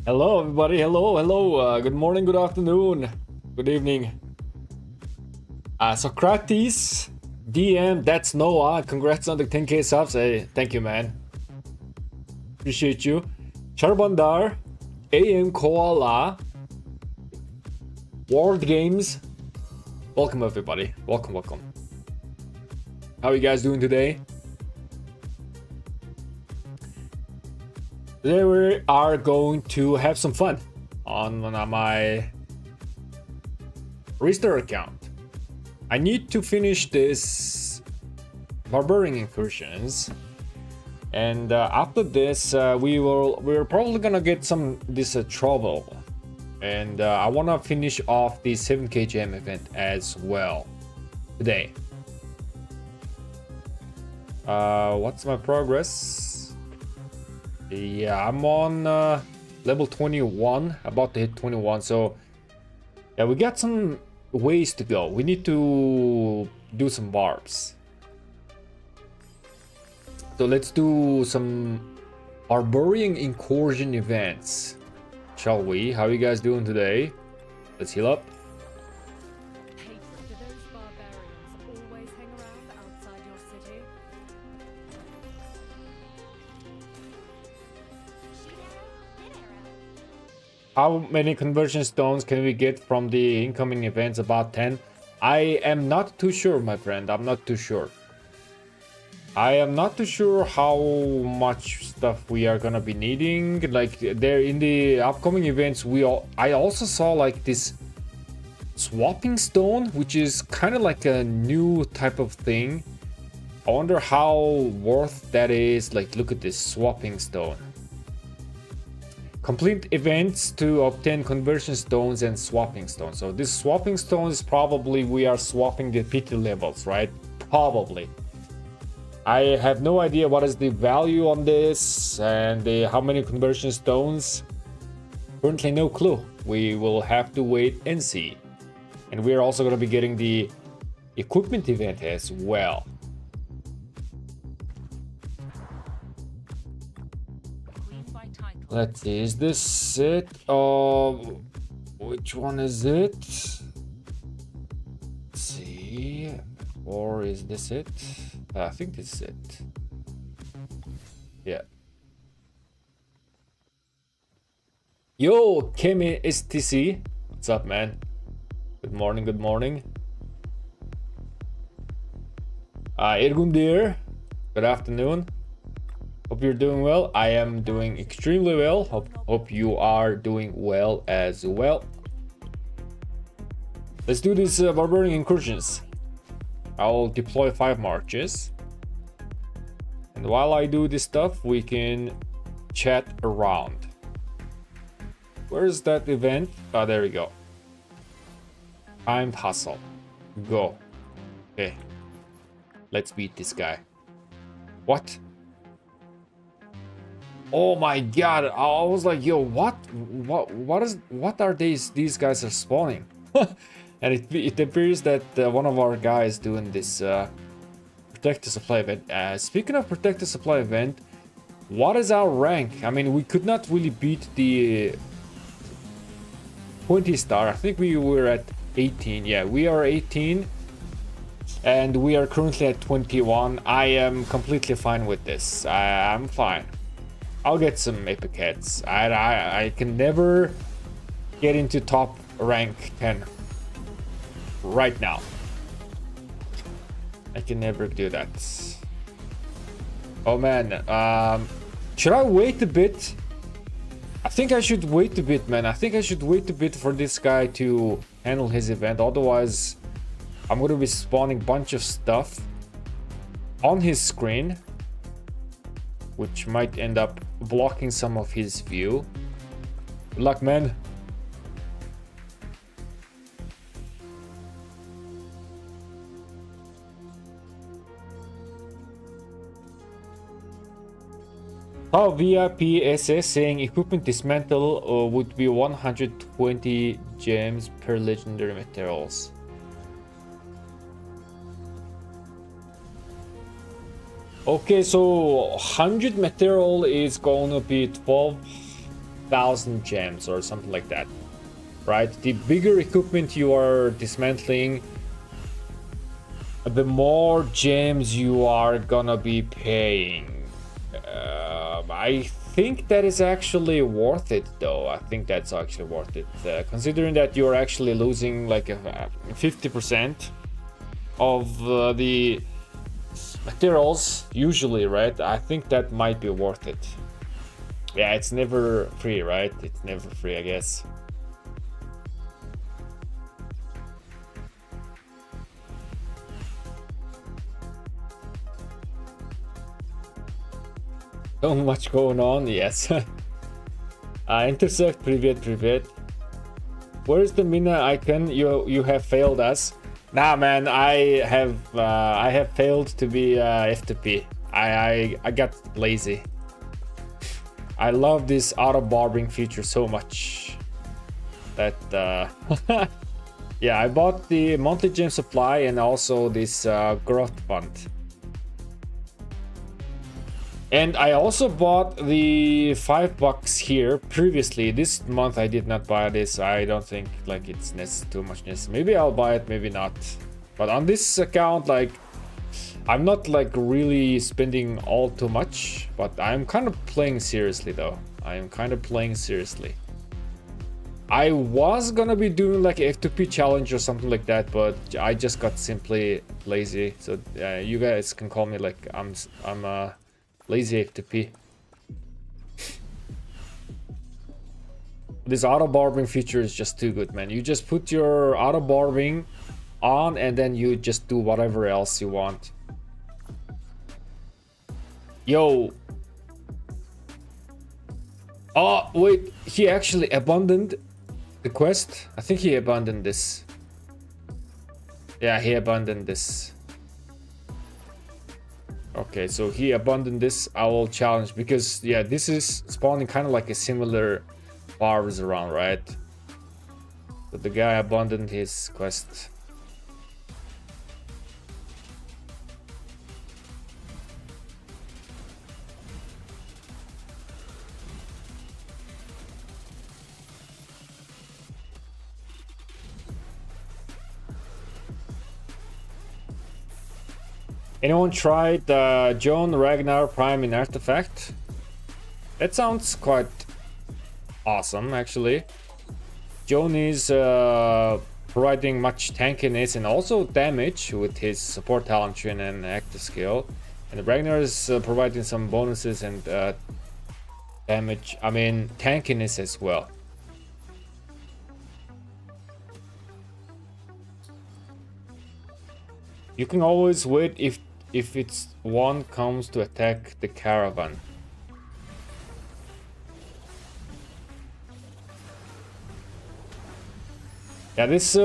Hello everybody, hello, good morning, good afternoon, good evening. Socrates, DM, that's Noah, congrats on the 10k subs, hey, thank you man. Appreciate you. Charbandar, AM Koala, World Games, welcome everybody, welcome. How are you guys doing today? Today we are going to have some fun on my restart account. I need to finish this Barbarian Incursions, and after this we're probably gonna get this trouble, and I want to finish off the 7k gem event as well today. What's my progress? Yeah, I'm on level 21, about to hit 21, so yeah, we got some ways to go. We need to do some barbs. So let's do some Barbarian Incursion events, shall we? How are you guys doing today? Let's heal up. Hey, do those barbarians always hang around outside your city? How many conversion stones can we get from the incoming events? About 10. I am not too sure, my friend. I'm not too sure. I am not too sure how much stuff we are gonna be needing. Like there in the upcoming events, I also saw like this swapping stone, which is kind of like a new type of thing. I wonder how worth that is. Like, look at this swapping stone. Complete events to obtain conversion stones and swapping stones. So this swapping stone is probably we are swapping the PT levels, right? Probably. I have no idea what is the value on this and how many conversion stones. Currently no clue. We will have to wait and see. And we're also going to be getting the equipment event as well. Let's see, is this it? Which one is it? Let's see. Or is this it? I think this is it. Yeah. Yo, Kemi STC. What's up, man? Good morning, good morning. Irgundir. Good afternoon. Hope you're doing well. I am doing extremely well. Hope you are doing well as well. Let's do these Barbarian Incursions. I'll deploy 5 marches. And while I do this stuff, we can chat around. Where's that event? Oh, there we go. Timed hustle. Go. Okay. Let's beat this guy. What? Oh my god, I was like, yo, what are these guys are spawning? And it appears that one of our guys doing this protector supply event. Speaking of protector supply event, what is our rank? I mean, we could not really beat the 20 star. I think we were at 18. Yeah, we are 18 and we are currently at 21. I am completely fine with this. I'm fine. I'll get some epic heads. I can never get into top rank 10 right now. I can never do that. Oh man, should I wait a bit? I think I should wait a bit, man. I think I should wait a bit for this guy to handle his event. Otherwise, I'm going to be spawning a bunch of stuff on his screen, which might end up blocking some of his view. Good luck, man. How VIP SS saying equipment dismantle would be 120 gems per legendary materials. Okay, so 100 material is going to be 12,000 gems or something like that, right? The bigger equipment you are dismantling, the more gems you are gonna be paying. I think that is actually worth it, though. I think that's actually worth it, considering that you're actually losing like a 50% of the materials usually, right? I think that might be worth it. Yeah, it's never free, right? It's never free, I guess. So much going on, yes. Intersect, привет. Where's the Mina icon? You have failed us. Nah, man, I have failed to be FTP. I got lazy. I love this auto barbering feature so much that yeah, I bought the monthly gem supply and also this growth fund. And I also bought the $5 here previously. This month I did not buy this. I don't think like it's too much necessary. Maybe I'll buy it, maybe not. But on this account, like I'm not like really spending all too much, but I'm kind of playing seriously though. I am kind of playing seriously. I was gonna be doing like a F2P challenge or something like that, but I just got simply lazy. So you guys can call me like I'm lazy FTP. This auto barbering feature is just too good, man. You just put your auto barbering on and then you just do whatever else you want. Yo. Oh, wait. He actually abandoned the quest. I think he abandoned this. Yeah, he abandoned this. Okay, so he abandoned this. I will challenge because yeah, this is spawning kind of like a similar barbs around, right? But the guy abandoned his quest. Anyone tried Joan Ragnar Prime in Artifact? That sounds quite awesome, actually. Joan is providing much tankiness and also damage with his support talent tree and active skill. And Ragnar is providing some bonuses and damage, I mean tankiness as well. You can always wait if it's one comes to attack the caravan. Yeah, this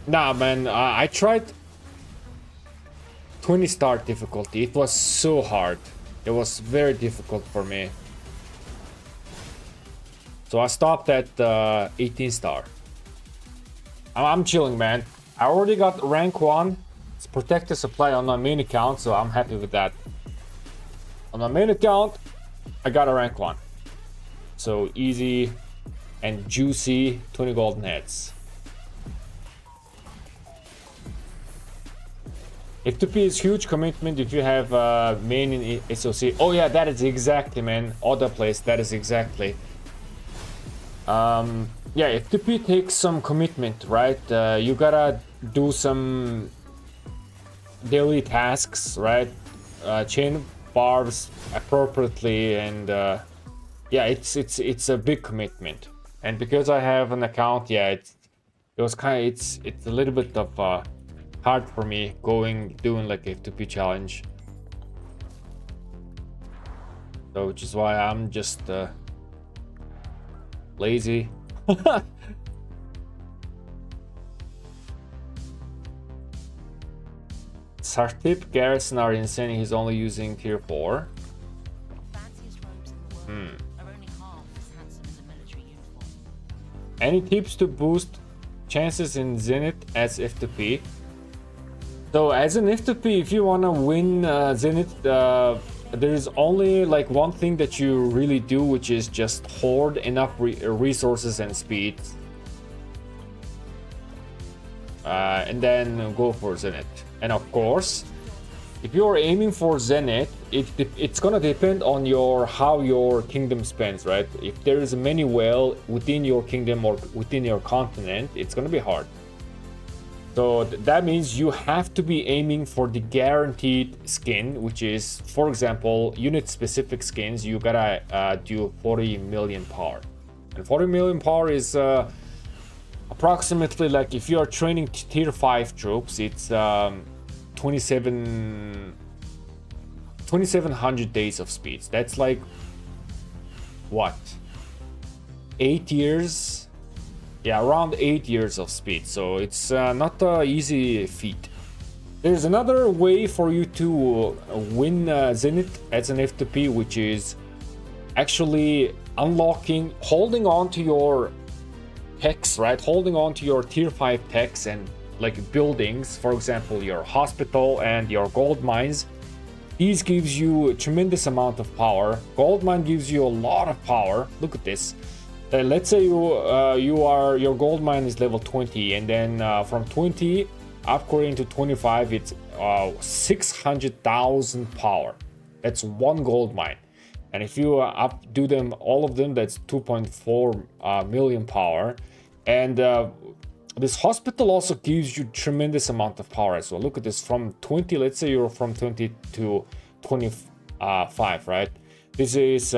nah, man, I tried 20-star difficulty. It was so hard. It was very difficult for me. So I stopped at 18-star. I'm chilling, man. I already got rank 1. Protected supply on my main account, so I'm happy with that. On my main account, I got a rank 1. So easy and juicy 20 golden heads. F2P is huge commitment if you have main in SOC. Oh yeah, that is exactly, man. Other place, that is exactly. Yeah, F2P takes some commitment, right? You gotta do some daily tasks, right? Chain barbs appropriately, and yeah, it's a big commitment. And because I have an account, yeah, it was kind of it's a little bit of hard for me doing like a F2P challenge. So which is why I'm just lazy. Sartip Garrison are insane. He's only using tier 4. are only half as handsome as a military uniform. Any tips to boost chances in Zenith as FTP? So as an FTP, if you wanna win Zenith, there is only like one thing that you really do, which is just hoard enough resources and speed, and then go for Zenith. And of course, if you're aiming for Zenith, it's gonna depend on how your kingdom spends, right? If there is many whale within your kingdom or within your continent, it's gonna be hard. So that means you have to be aiming for the guaranteed skin, which is, for example, unit specific skins. You gotta do 40 million power, and 40 million power is approximately, like, if you are training tier 5 troops, it's 2700 days of speeds. That's like what, 8 years? Yeah, around 8 years of speed. So it's not an easy feat. There's another way for you to win Zenith as an FTP, which is actually holding on to your techs, right? Holding on to your tier 5 techs and like buildings, for example, your hospital and your gold mines. These gives you a tremendous amount of power. Gold mine gives you a lot of power. Look at this. Let's say your gold mine is level 20, and then from 20 upgrading to 25, it's 600,000 power. That's one gold mine. And if you do them, all of them, that's 2.4 million power. And this hospital also gives you tremendous amount of power as well. Look at this, from 20, let's say you're from 20 to 25, right? This is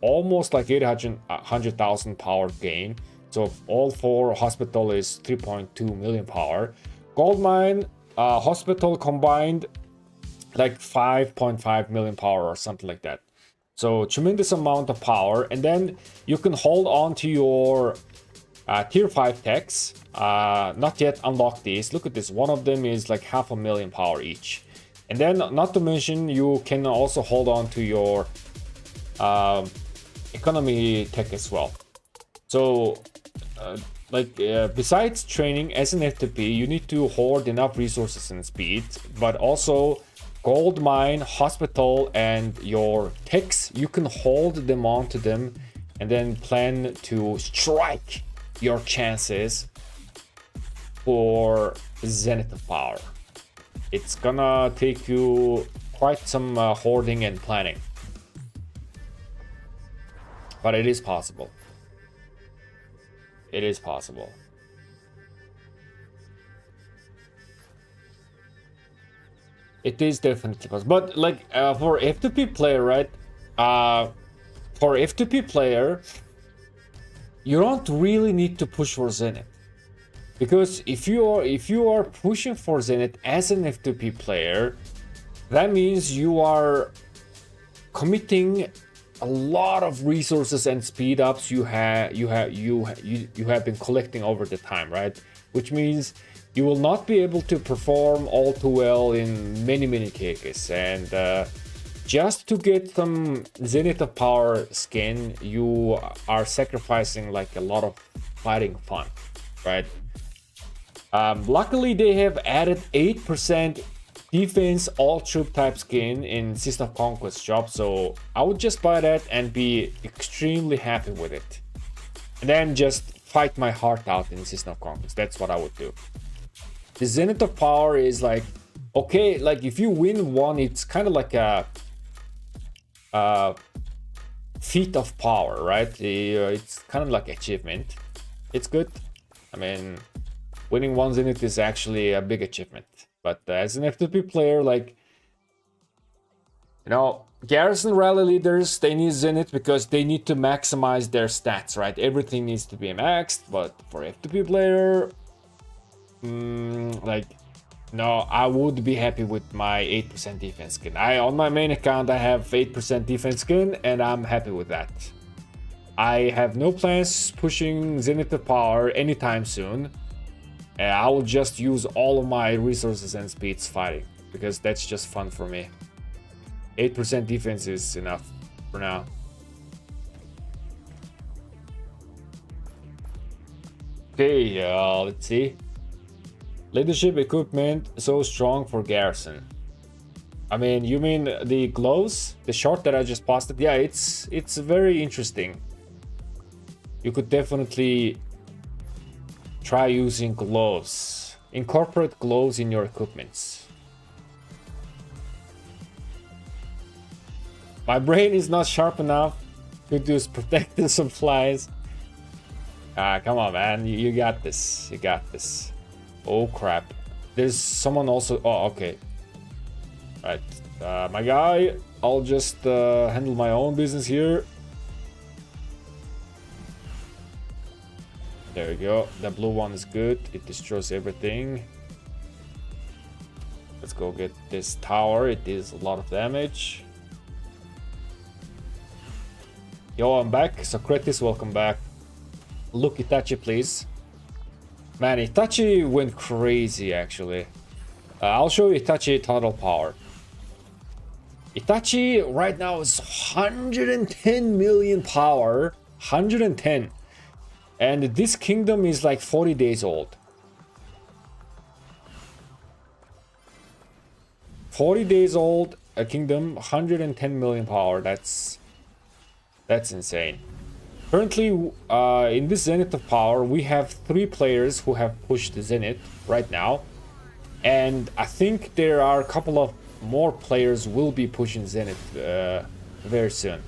almost like 800,000 power gain. So all four hospital is 3.2 million power. Gold mine, hospital combined, like 5.5 million power or something like that. So tremendous amount of power. And then you can hold on to your tier 5 techs. Not yet unlock these. Look at this, one of them is like 500,000 power each. And then, not to mention, you can also hold on to your economy tech as well. So besides training as an FTP, you need to hoard enough resources and speed, but also gold mine, hospital, and your techs, you can hold them onto them and then plan to strike your chances for Zenith of power. It's gonna take you quite some hoarding and planning, but it is possible. It is possible. It is definitely possible. But like for FTP player, right? For FTP player, you don't really need to push for Zenith, because if you are pushing for Zenith as an FTP player, that means you are committing a lot of resources and speed ups you have been collecting over the time, right? Which means you will not be able to perform all too well in many cases, and just to get some Zenith of power skin, you are sacrificing like a lot of fighting fun, right? Luckily, they have added 8% defense all troop type skin in System of Conquest shop, so I would just buy that and be extremely happy with it, and then just fight my heart out in System of Conquest. That's what I would do. The Zenith of power is like, okay, like if you win one, it's kind of like a feat of power, right? It's kind of like achievement. It's good. I mean, winning one Zenith is actually a big achievement. But as an FTP player, like, you know, Garrison rally leaders, they need Zenith because they need to maximize their stats, right? Everything needs to be maxed. But for FTP player, like, no, I would be happy with my 8% defense skin. On my main account, I have 8% defense skin, and I'm happy with that. I have no plans pushing Zenith of power anytime soon. I will just use all of my resources and speeds fighting, because that's just fun for me. 8% defense is enough for now. Okay, let's see. Leadership equipment so strong for Garrison. I mean, you mean the gloves? The short that I just posted? Yeah, it's very interesting. You could definitely try using gloves. Incorporate gloves in your equipments. My brain is not sharp enough to do protective supplies. Come on, man. You got this. You got this. Oh, crap. There's someone also... Oh, okay. Right. My guy, I'll just handle my own business here. There we go. The blue one is good. It destroys everything. Let's go get this tower. It deals a lot of damage. Yo, I'm back. Socrates, welcome back. Look, Itachi, please. Man, Itachi went crazy, actually. I'll show you Itachi total power. Itachi right now is 110 million power. 110. And this kingdom is like 40 days old. 40 days old, a kingdom, 110 million power. That's insane. Currently, in this Zenith of Power, we have 3 players who have pushed Zenith right now. And I think there are a couple of more players will be pushing Zenith very soon.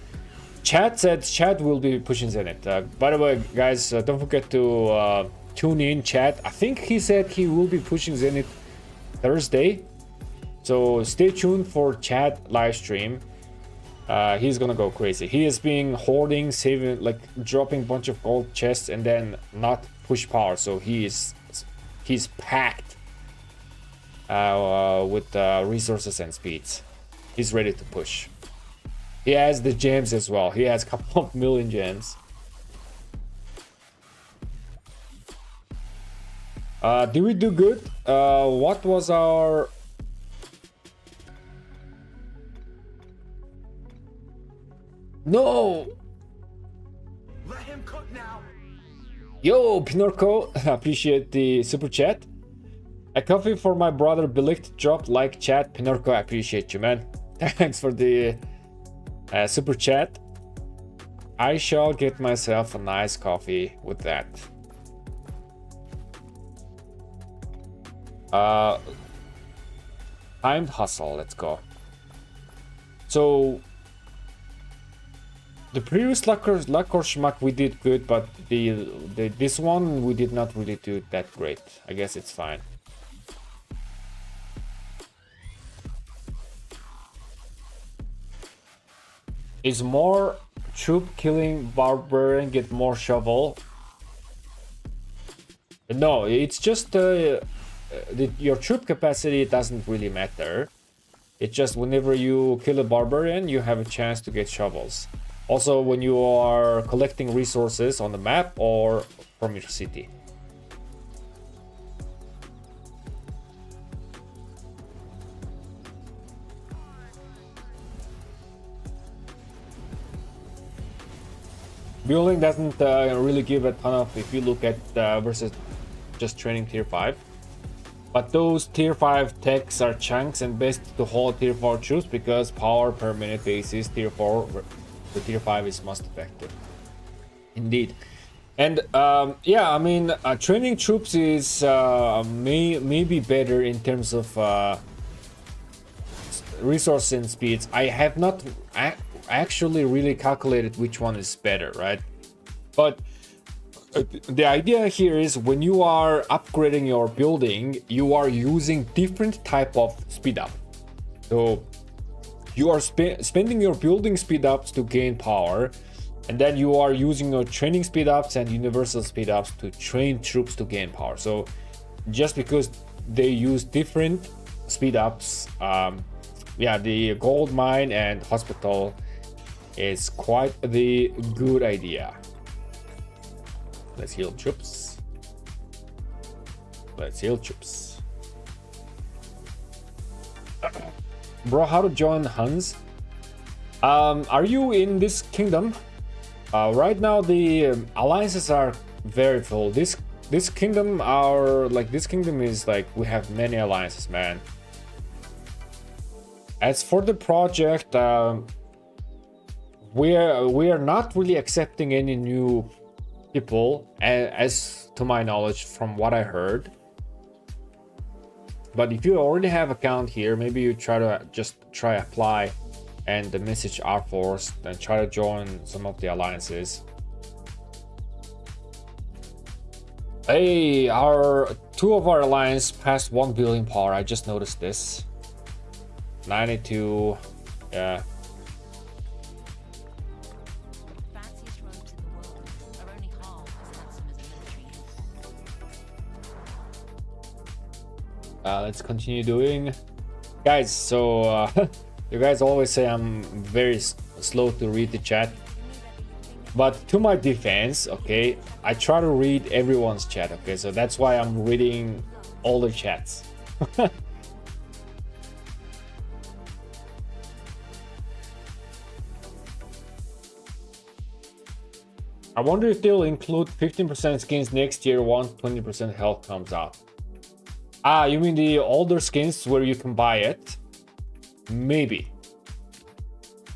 Chad said Chad will be pushing Zenith. By the way, guys, don't forget to tune in, Chad. I think he said he will be pushing Zenith Thursday. So stay tuned for Chad live stream. He's gonna go crazy. He has been hoarding, saving, like dropping a bunch of gold chests and then not push power. So he's packed with resources and speeds. He's ready to push. He has the gems as well. He has a couple of million gems. Did we do good? What was our... No! Let him cook now. Yo, Pinocchio, appreciate the super chat. A coffee for my brother Bilict dropped like chat. Pinocchio, I appreciate you, man. Thanks for the super chat. I shall get myself a nice coffee with that. Timed hustle, let's go. So the previous luck or schmuck we did good, but this one we did not really do that great. I guess it's fine. Is more troop killing barbarian get more shovel? No, it's just your troop capacity doesn't really matter. It's just whenever you kill a barbarian, you have a chance to get shovels. Also, when you are collecting resources on the map or from your city. Building doesn't really give a ton of, if you look at versus just training tier 5. But those tier 5 techs are chunks and best to hold tier 4 troops because power per minute basis tier 4 the tier 5 is most effective. Indeed. And yeah, I mean, training troops is maybe better in terms of resource and speeds. I have not actually really calculated which one is better, right? But the idea here is when you are upgrading your building, you are using different type of speed up. So you are spending your building speed ups to gain power, and then you are using your training speed ups and universal speed ups to train troops to gain power. So just because they use different speed ups, yeah, the gold mine and hospital is quite the good idea. Let's heal troops. Let's heal troops. Bro, how to join Huns? Are you in this kingdom? Right now the alliances are very full. This this kingdom, this kingdom is like, we have many alliances, man. As for the project, we are not really accepting any new people, as to my knowledge, from what I heard. But if you already have account here, maybe you try apply and the message R-Force and try to join some of the alliances. Hey, two of our alliance passed 1 billion power. I just noticed this. 92, yeah. Fanciest roads in the world are only half as handsome as military uniform. Let's continue doing, guys. So you guys always say I'm very slow to read the chat, but to my defense, okay, I try to read everyone's chat. Okay, so that's why I'm reading all the chats. I wonder if they'll include 15% skins next year once 20% health comes out. Ah, you mean the older skins where you can buy it? Maybe.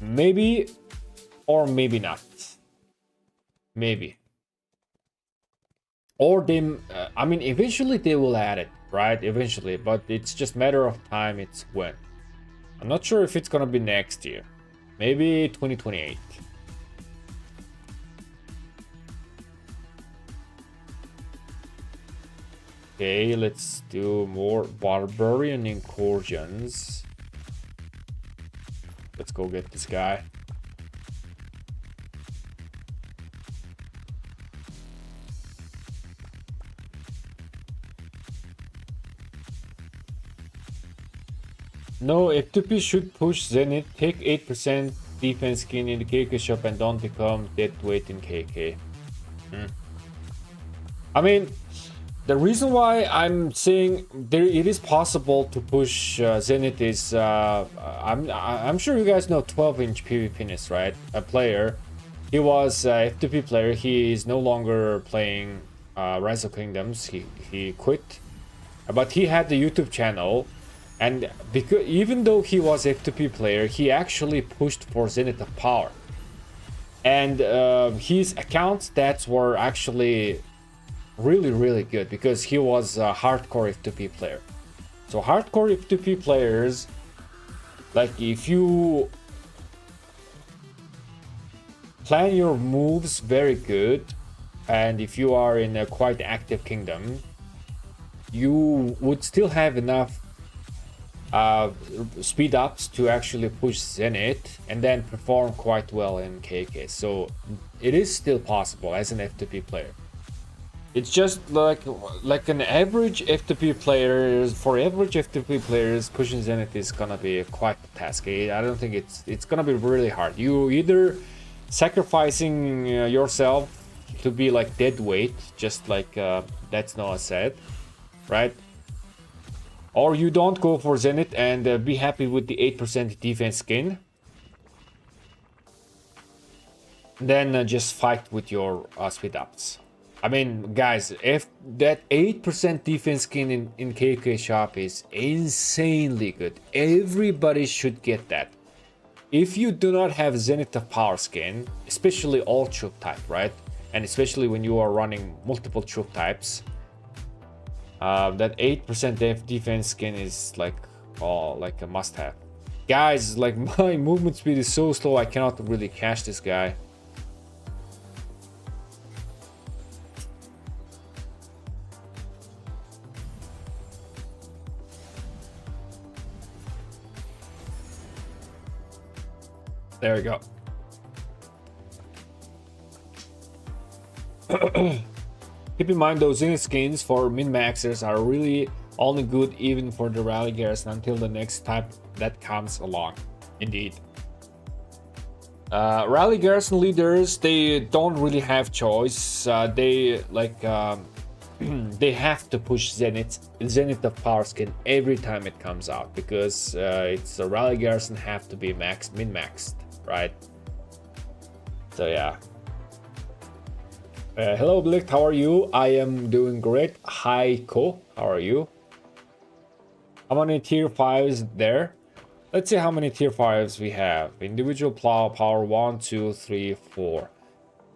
Maybe, or maybe not. Maybe. Or they, I mean, eventually they will add it, right? Eventually, but it's just matter of time, it's when. I'm not sure if it's gonna be next year. Maybe 2028. Okay, let's do more Barbarian Incursions. Let's go get this guy. No, FTP should push Zenith. Take 8% defense skin in the KK shop and don't become dead weight in KK. I mean, the reason why I'm saying it is possible to push Zenith is I'm sure you guys know 12-inch PvPinus, right? A player. He was a FTP player. He is no longer playing Rise of Kingdoms. He quit, but he had the YouTube channel, and because even though he was FTP player, he actually pushed for Zenith of Power, and his account stats were actually really good because he was a hardcore FTP player. So hardcore FTP players, like, if you plan your moves very good and if you are in a quite active kingdom, you would still have enough speed ups to actually push Zenith and then perform quite well in KK. So it is still possible as an FTP player. It's just like an average FTP player. For average FTP players, pushing Zenith is gonna be quite a task. I don't think it's gonna be really hard. You either sacrificing yourself to be like dead weight, just like that's Noah said, right? Or you don't go for Zenith and be happy with the 8% defense skin. Then just fight with your speed ups. I mean, guys, if that 8% defense skin in KK shop is insanely good. Everybody should get that. If you do not have Zenith of Power skin, especially all troop type, right? And especially when you are running multiple troop types, that 8% defense skin is like a must-have. Guys, like, my movement speed is so slow, I cannot really catch this guy. There we go. Keep in mind, those Zenith skins for min-maxers are really only good even for the Rally Garrison until the next type that comes along. Indeed. Rally Garrison leaders, they don't really have choice. They they have to push Zenith of Power skin every time it comes out because it's a Rally Garrison have to be min-maxed, right? So yeah. Hello, Blick. How are you? I am doing great. Hi, Ko. How are you? How many tier 5s there? Let's see how many tier 5s we have. Individual plow power 1, 2, 3, 4.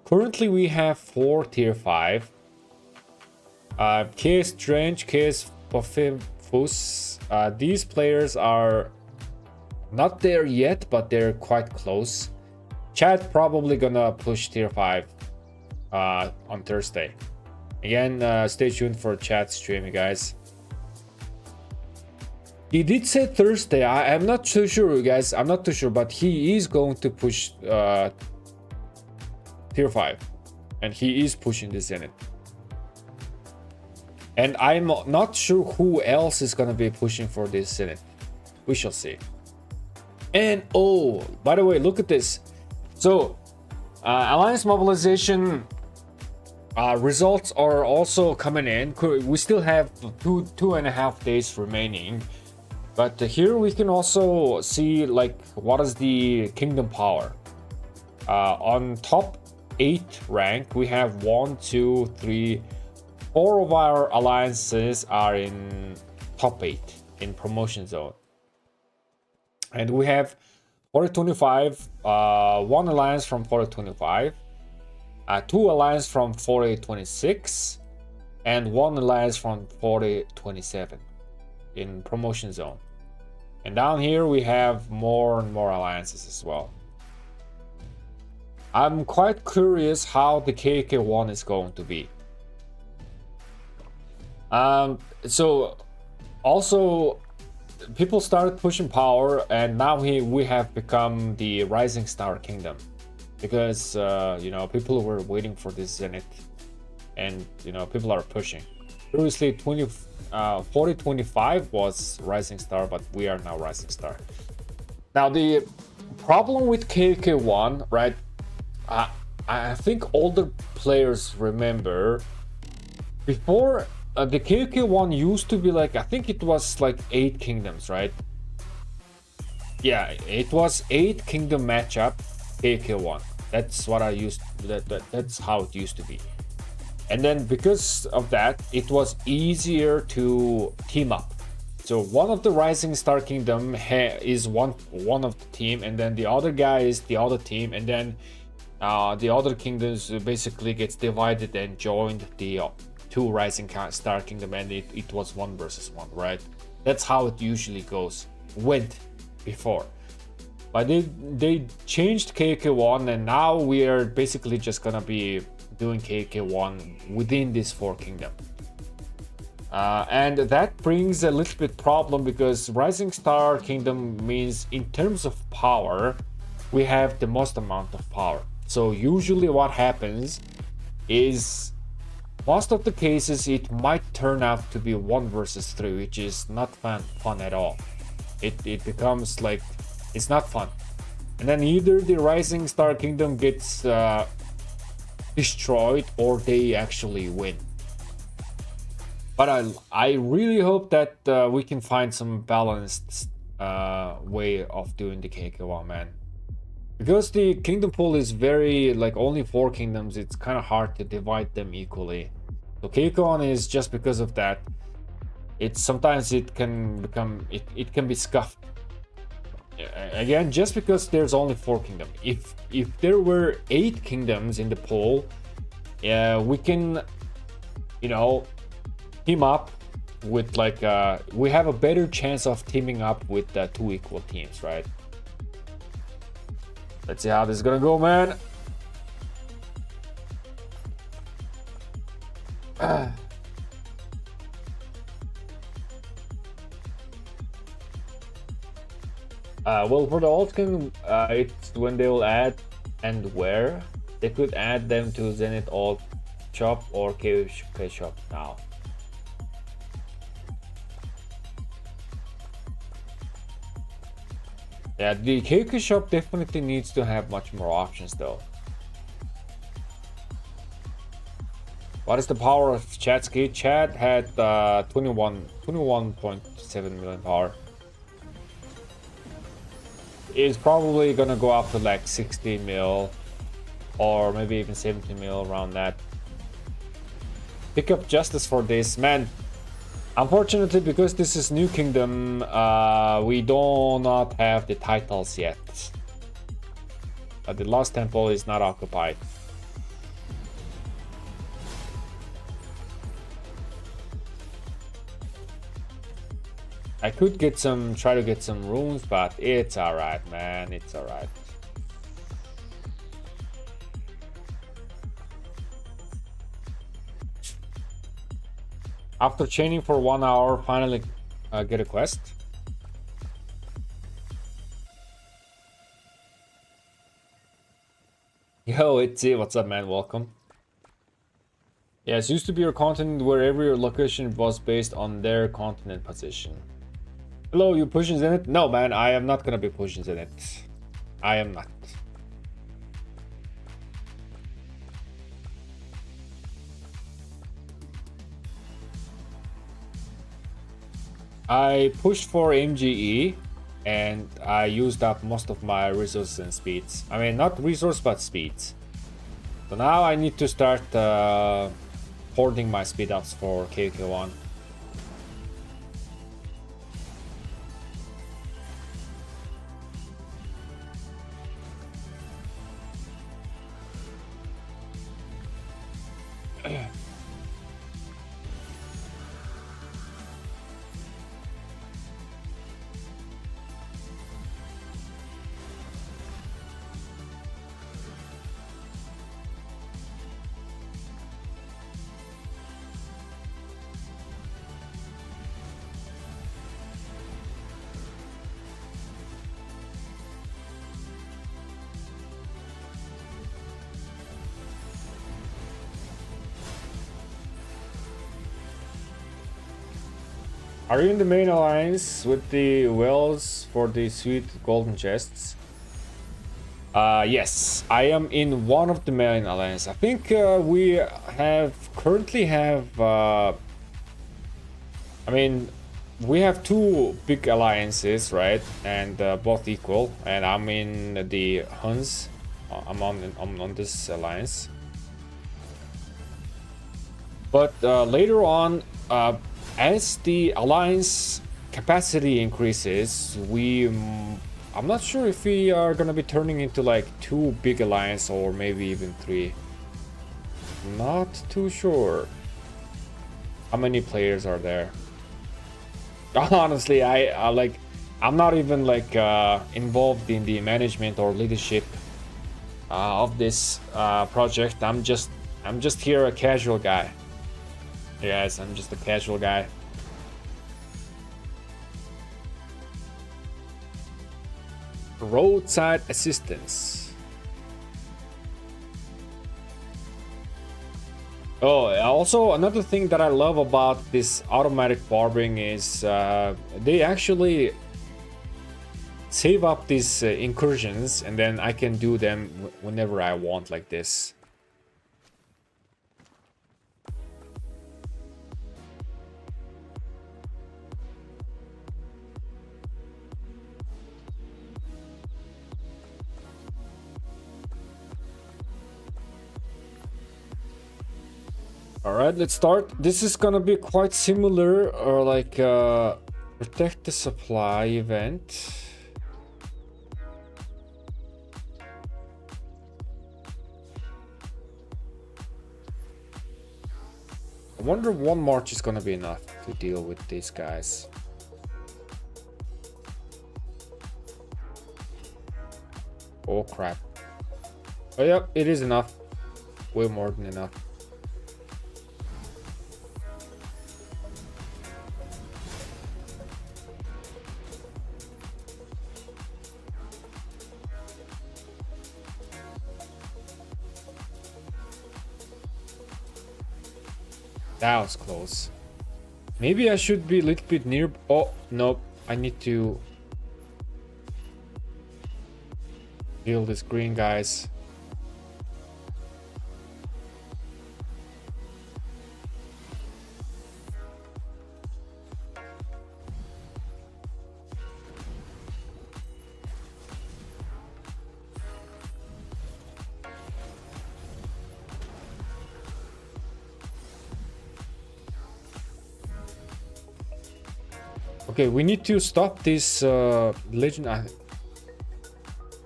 Currently, we have 4 tier 5. Case Strange, Case Buffifus. These players are not there yet, but they're quite close. Chat probably gonna push tier 5 on Thursday. Again, stay tuned for chat stream, you guys. He did say Thursday. I'm not too sure, you guys. I'm not too sure, but he is going to push tier 5. And he is pushing the Zenith. And I'm not sure who else is going to be pushing for this Zenith. We shall see. And oh, by the way, look at this. So, Alliance Mobilization results are also coming in. We still have 2.5 days remaining. But here we can also see like what is the kingdom power. On top 8 rank, we have 1, 2, 3, 4 of our alliances are in top 8 in promotion zone. And we have 4025, 1 alliance from 4025, 2 alliance from 4026, and 1 alliance from 4027 in promotion zone. And down here we have more and more alliances as well. I'm quite curious how the KK1 is going to be. So also people started pushing power, and now we have become the Rising Star Kingdom, because you know, people were waiting for this Zenith, and you know, people are pushing. Previously 4025 was Rising Star, but we are now Rising Star. Now the problem with KK1, right? I think older players remember before the KK1 used to be like, I think it was like 8 kingdoms, right? Yeah, it was 8 kingdom matchup KK1. That's what I used. That's how it used to be. And then because of that, it was easier to team up. So one of the Rising Star Kingdom is one of the team, and then the other guy is the other team, and then the other kingdoms basically gets divided and joined the 2 Rising Star Kingdom, and it was 1 versus 1, right? That's how it usually went before. But they changed KK1, and now we are basically just gonna be doing KK1 within this 4 kingdom. And that brings a little bit problem, because Rising Star Kingdom means in terms of power, we have the most amount of power. So usually what happens is, most of the cases it might turn out to be 1 versus 3, which is not fun at all. It becomes like, it's not fun. And then either the Rising Star Kingdom gets destroyed, or they actually win. But I really hope that we can find some balanced way of doing the KK1, man. Because the kingdom pool is very, like, only 4 kingdoms, it's kind of hard to divide them equally. So KK1 is, just because of that, sometimes it can become, it can be scuffed. Again, just because there's only 4 kingdoms. If there were 8 kingdoms in the pool, we can, you know, team up with, like, we have a better chance of teaming up with 2 equal teams, right? Let's see how this is gonna go, man. Well, for the Altkin, it's when they will add and where. They could add them to Zenith Alt Shop or KK Shop now. Yeah, the KK Shop definitely needs to have much more options though. What is the power of Chat's gate? Chat had 21.7 million power. It's probably gonna go up to like 60 mil, or maybe even 70 mil, around that. pick up justice for this, man. Unfortunately, because this is New Kingdom, we do not have the titles yet. The Lost Temple is not occupied. I could get some, try to get some runes, but it's alright, man. It's alright. After chaining for 1 hour, finally get a quest. Yo, it's it. What's up, man? Welcome. Yes, used to be your continent wherever your location was based on their continent position. Hello, you pushing Zenith? No, man, I am not gonna be pushing Zenith. I am not. I pushed for MGE and I used up most of my resources and speeds. I mean, not resource, but speeds. So now I need to start hoarding my speed ups for KK1. Are you in the main alliance with the wells for the sweet golden chests? Yes, I am in one of the main alliance. I think we currently have I mean, we have two big alliances, right? And both equal. And I'm in the Huns. I'm on this alliance. But later on, as the alliance capacity increases, I'm not sure if we are gonna be turning into like two big alliance or maybe even three. Not too sure. How many players are there? Honestly, I'm not even like involved in the management or leadership of this project. I'm just here a casual guy. Yes, I'm just a casual guy. Roadside assistance. Oh, also another thing that I love about this automatic barbering is they actually save up these incursions and then I can do them whenever I want like this. Alright, let's start. This is gonna be quite similar or like protect the supply event. I wonder one march is gonna be enough to deal with these guys. Oh crap. Oh yeah, it is enough. Way more than enough. That was close. Maybe I should be a little bit near. Oh, nope. I need to kill this green guys. Okay, we need to stop this legend.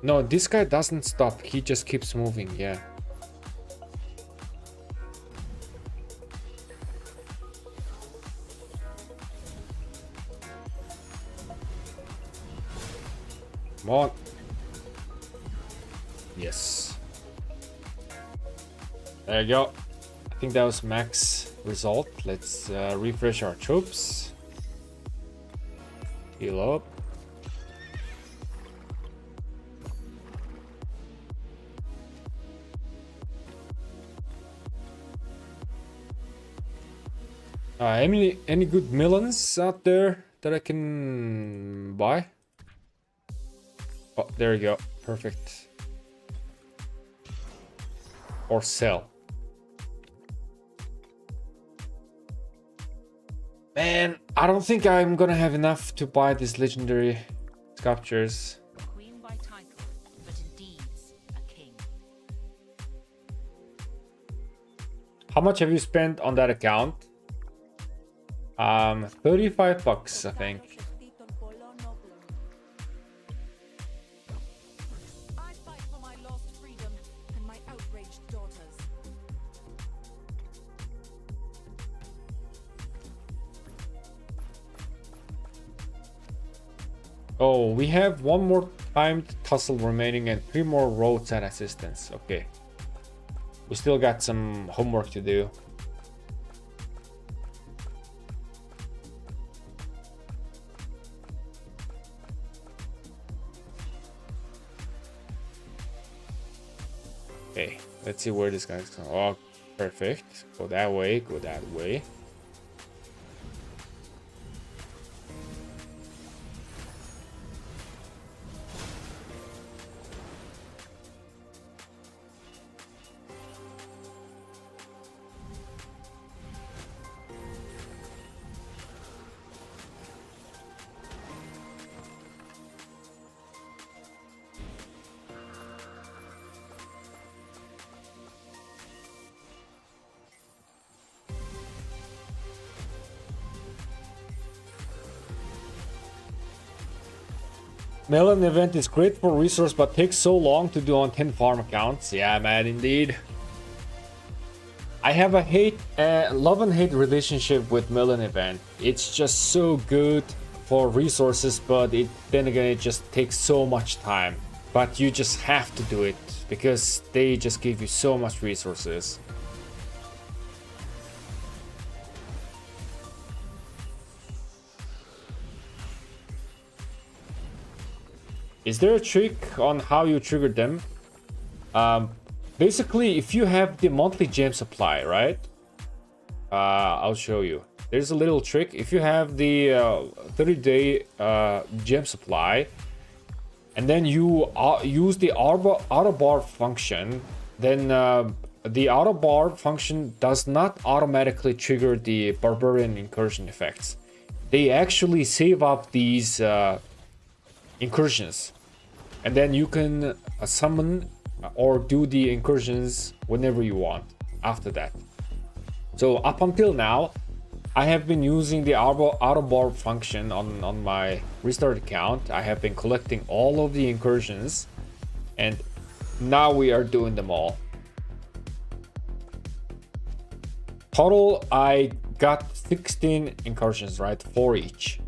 No, this guy doesn't stop. He just keeps moving. Yeah. Come on. Yes. There you go. I think that was max result. Let's refresh our troops. Heal up. Any good melons out there that I can buy? Oh, there you go. Perfect. Or sell. Man, I don't think I'm gonna have enough to buy these legendary sculptures. Queen by title, but in deeds a king. How much have you spent on that account? 35 bucks, I think. I fight for my lost freedom and my outraged daughters. Oh, we have one more timed tussle remaining and 3 more roadside assistance. Okay. We still got some homework to do. Okay, let's see where this guy's going. Oh, perfect. Go that way, go that way. Melon event is great for resource but takes so long to do on 10 farm accounts. Yeah, man, indeed. I have a love and hate relationship with Melon event. It's just so good for resources, but then again it just takes so much time. But you just have to do it because they just give you so much resources. Is there a trick on how you trigger them? Basically, if you have the monthly gem supply, right? I'll show you. There's a little trick. If you have the 30-day gem supply, and then you use the auto bar function, then the auto bar function does not automatically trigger the Barbarian Incursion effects. They actually save up these incursions. And then you can summon or do the incursions whenever you want after that. So up until now, I have been using the auto bar function on my restart account. I have been collecting all of the incursions, and now we are doing them all. Total, I got 16 incursions, right? 4 each.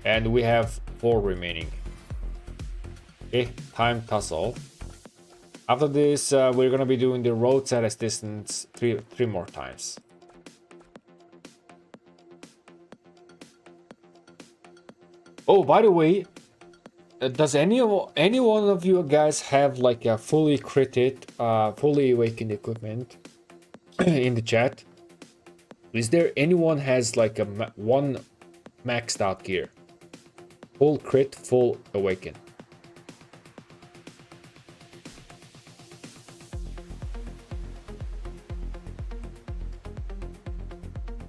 And we have 4 remaining. Okay, time tussle. After this, we're gonna be doing the roadside assistance three more times. Oh, by the way, does any one of you guys have like a fully critted, fully awakened equipment in the chat? Is there anyone has like a one maxed out gear? Full crit, full awaken.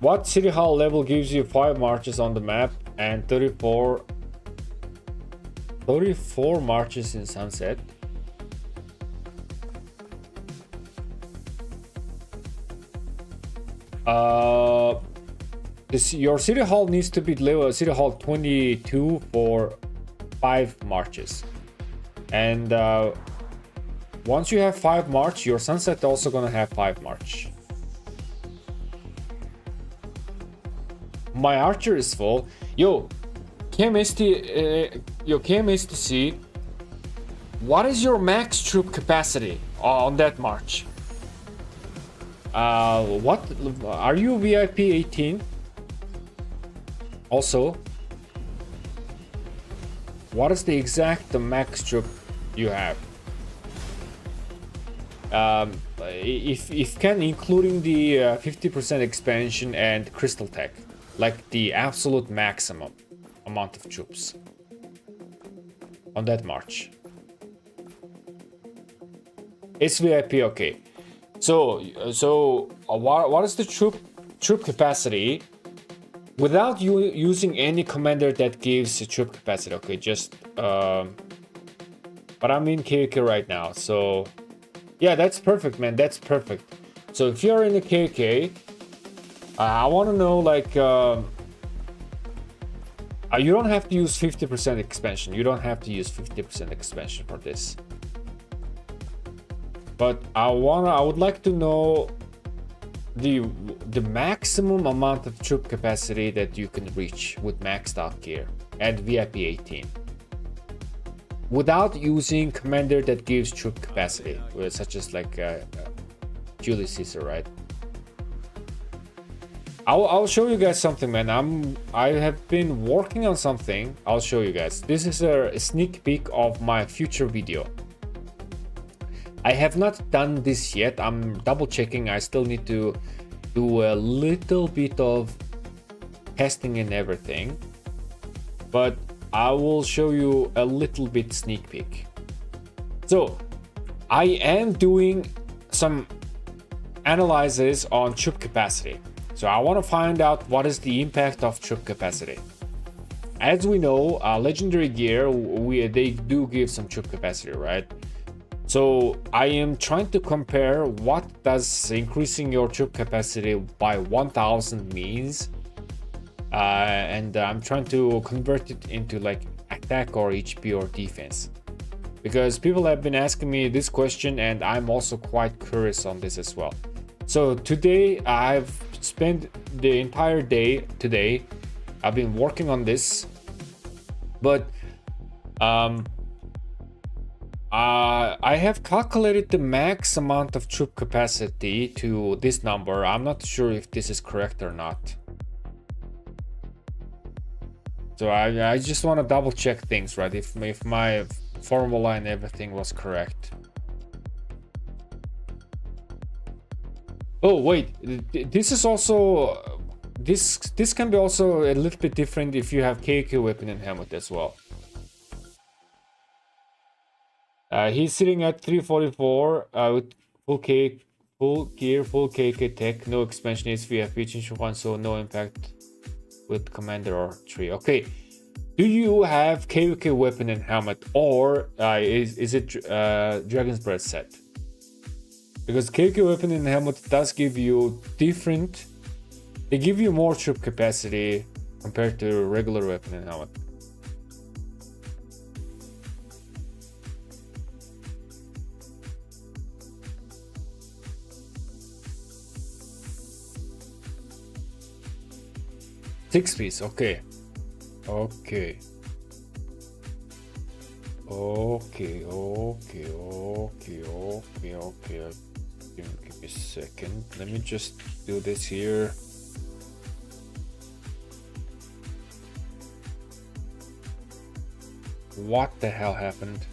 What city hall level gives you 5 marches on the map and 34 marches in Sunset? your city hall needs to be level city hall 22 for 5 marches, and once you have 5 march, your sunset also gonna have 5 march. My archer is full. Yo, KMSTC, what is your max troop capacity on that march? What are you VIP 18? Also, what is the exact max troop you have? If can, including the 50% expansion and crystal tech, like the absolute maximum amount of troops on that march. It's VIP, okay. So what is the troop capacity without you using any commander that gives a troop capacity? Okay, just but I'm in KK right now, so yeah, that's perfect, man. That's perfect. So if you're in the KK, I want to know, like, you don't have to use 50% expansion. You don't have to use 50% expansion for this. But I would like to know the maximum amount of troop capacity that you can reach with maxed out gear and VIP 18. Without using commander that gives troop capacity, such as like Julius Caesar, right? I'll show you guys something, man. I have been working on something. I'll show you guys. This is a sneak peek of my future video. I have not done this yet. I'm double checking. I still need to do a little bit of testing and everything, but I will show you a little bit sneak peek. So I am doing some analysis on troop capacity. So I want to find out what is the impact of troop capacity. As we know, legendary gear, they do give some troop capacity, right? So I am trying to compare what does increasing your troop capacity by 1000 means, and I'm trying to convert it into like attack or HP or defense, because people have been asking me this question and I'm also quite curious on this as well. So today I've spent the entire day today. I've been working on this, but I have calculated the max amount of troop capacity to this number. I'm not sure if this is correct or not. So I just want to double check things, right? If my formula and everything was correct. Oh wait, this is also this can be also a little bit different if you have KK weapon and helmet as well. He's sitting at 344 with full gear, full KK tech, no expansion is via feature one, so no impact with commander or tree. Okay, do you have KK weapon and helmet, or is it Dragon's Breath set? Because KK weapon and helmet does give you different, they give you more troop capacity compared to regular weapon and helmet. Six piece, okay. Okay. Give me a second. Let me just do this here. What the hell happened?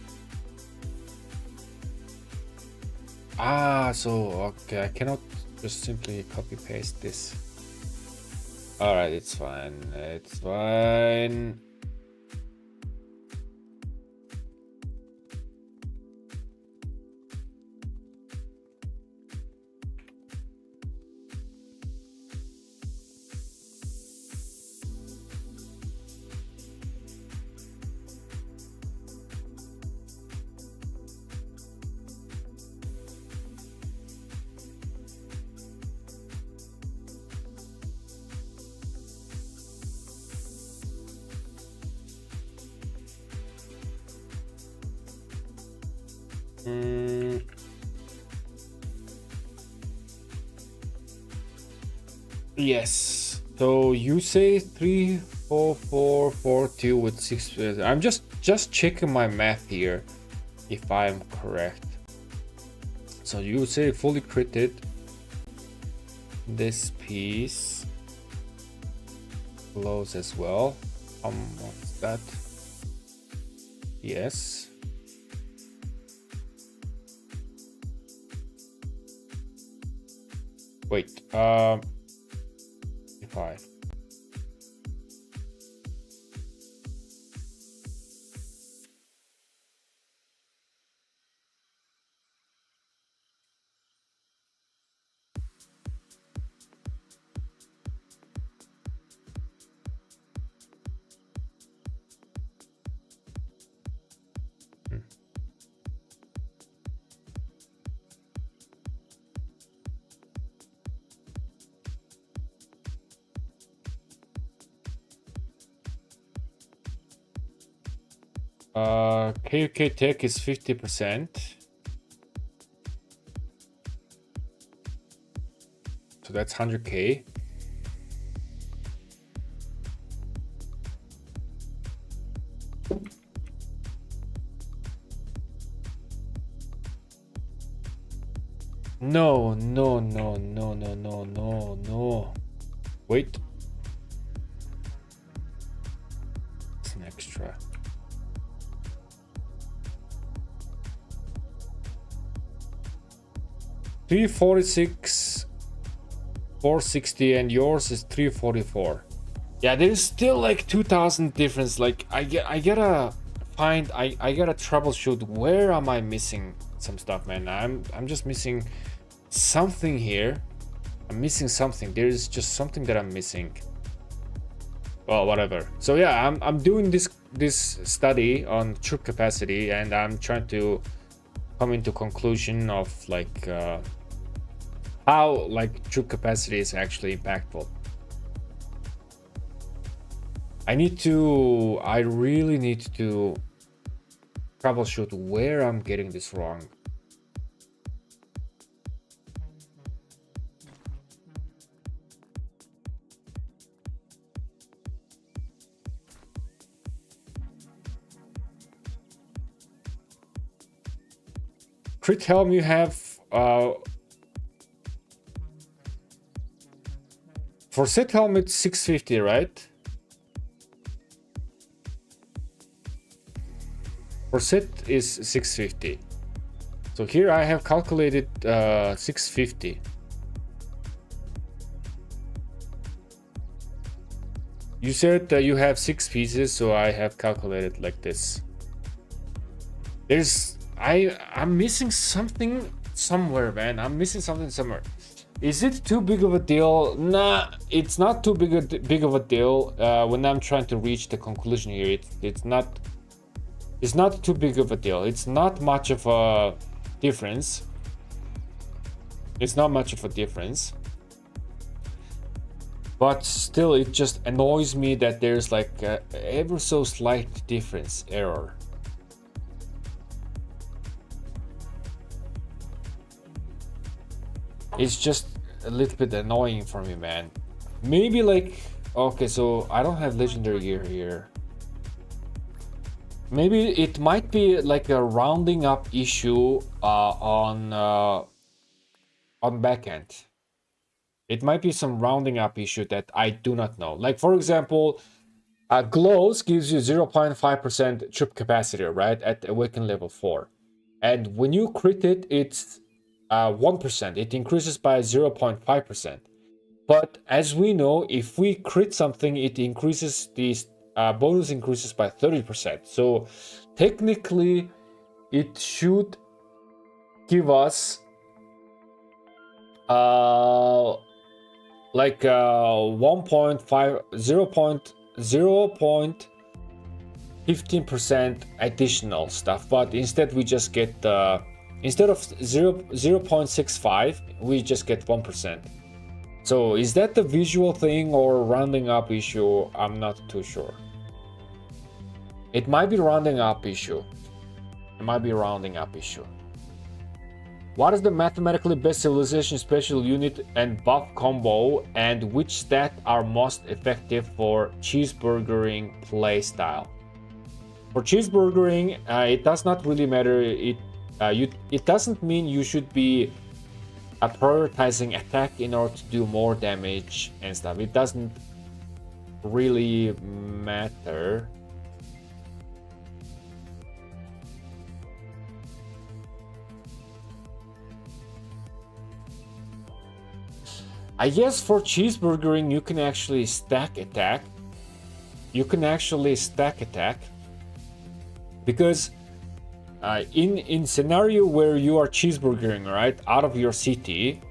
So okay, I cannot just simply copy paste this. All right, it's fine. It's fine. Yes. So you say 3, 4, 4, 4, 2 with 6. I'm just checking my math here, if I'm correct. So you say fully critted. This piece close as well. What's that? Yes. Wait. If I. KUK tech is 50%. So that's 100K. No. Wait. It's an extra. $346, $460, and yours is $344. Yeah, there's still like 2,000 difference. Like I gotta find, I gotta troubleshoot where am I missing some stuff, man. I'm just missing something here. I'm missing something. There's just something that I'm missing. Well, whatever. So yeah, I'm doing this study on troop capacity, and I'm trying to come into conclusion of like how like troop capacity is actually impactful. I really need to troubleshoot where I'm getting this wrong. Crit helm you have for set helm it's 650, right? For set is 650. So here I have calculated 650. You said that you have 6 pieces, so I have calculated like this. I'm missing something somewhere, man. I'm missing something somewhere. Is it too big of a deal? Nah, it's not too big of a deal. When I'm trying to reach the conclusion here, it's not too big of a deal. It's not much of a difference. It's not much of a difference. But still, it just annoys me that there's like a ever so slight difference error. It's just a little bit annoying for me, man. Maybe like, okay, so I don't have legendary gear here. Maybe it might be like a rounding up issue on backend. It might be some rounding up issue that I do not know. Like for example, glows gives you 0.5% troop capacity, right, at Awaken level 4, and when you crit it, it's 1%. It increases by 0.5%. But as we know, if we crit something, it increases this bonus increases by 30%. So technically, it should give us like 0.15% additional stuff. But instead, we just get instead of 0.65, we just get 1%. So is that the visual thing or rounding up issue? I'm not too sure. It might be rounding up issue. It might be rounding up issue. What is the mathematically best civilization special unit and buff combo, and which stat are most effective for cheeseburgering playstyle? For cheeseburgering, it does not really matter. It doesn't mean you should be prioritizing attack in order to do more damage and stuff. It doesn't really matter. I guess for cheeseburgering you can actually stack attack. Because in scenario where you are cheeseburgering right out of your city,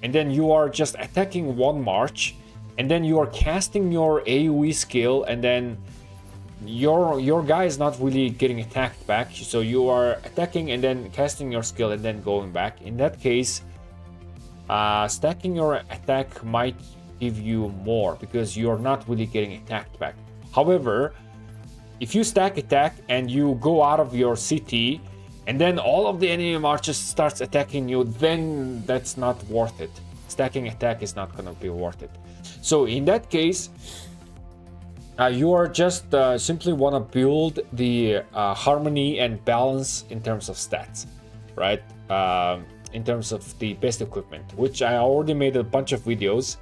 and then you are just attacking one march, and then you are casting your AoE skill, and then your guy is not really getting attacked back, so you are attacking and then casting your skill and then going back. In that case, stacking your attack might give you more because you're not really getting attacked back. However, if you stack attack and you go out of your city and then all of the enemy marches starts attacking you, then that's not worth it. Stacking attack is not gonna be worth it. So in that case, you are just simply want to build the harmony and balance in terms of stats, right? In terms of the best equipment, which I already made a bunch of videos.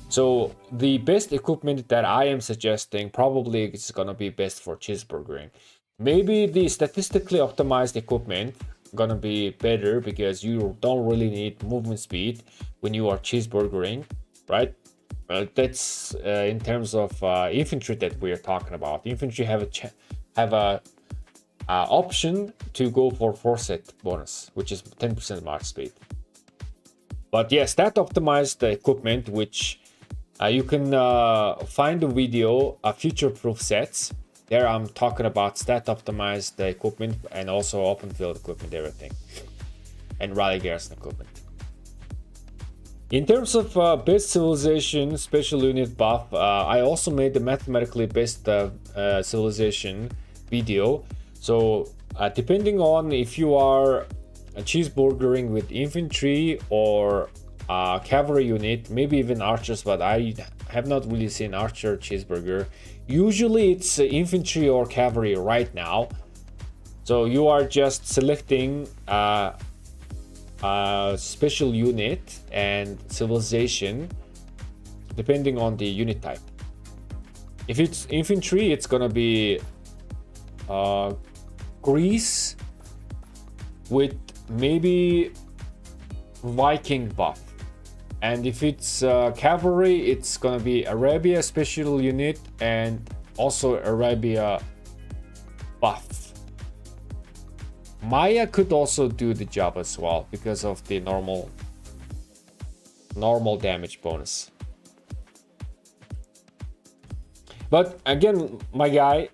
So the best equipment that I am suggesting probably is gonna be best for cheeseburgering. Maybe the statistically optimized equipment gonna be better because you don't really need movement speed when you are cheeseburgering, right? That's in terms of infantry that we are talking about. Infantry have a option to go for forset bonus, which is 10% march speed. But yes, that optimized equipment, which you can find the video future-proof sets. There I'm talking about stat optimized equipment and also open field equipment, everything, and rally garrison equipment. In terms of best civilization special unit buff, I also made the mathematically best civilization video. So depending on if you are cheeseburgering with infantry or cavalry unit, maybe even archers, but I have not really seen archer cheeseburger. Usually it's infantry or cavalry right now. So you are just selecting special unit and civilization depending on the unit type. If it's infantry, it's gonna be Greece with maybe Viking buff, and if it's cavalry, it's gonna be Arabia special unit and also Arabia buff. Maya could also do the job as well because of the normal damage bonus. But again, my guy,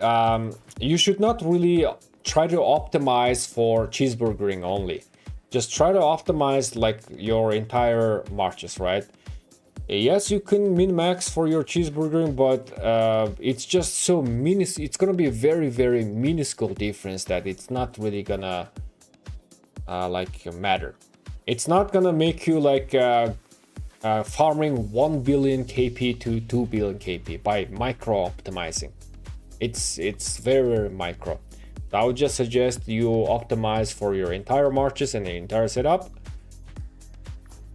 you should not really try to optimize for cheeseburgering only. Just try to optimize like your entire marches, right? Yes, you can min-max for your cheeseburgering, but it's just so it's gonna be a very, very minuscule difference that it's not really gonna matter. It's not gonna make you like farming 1 billion KP to 2 billion KP by micro optimizing. It's very, very micro. I would just suggest you optimize for your entire marches and the entire setup,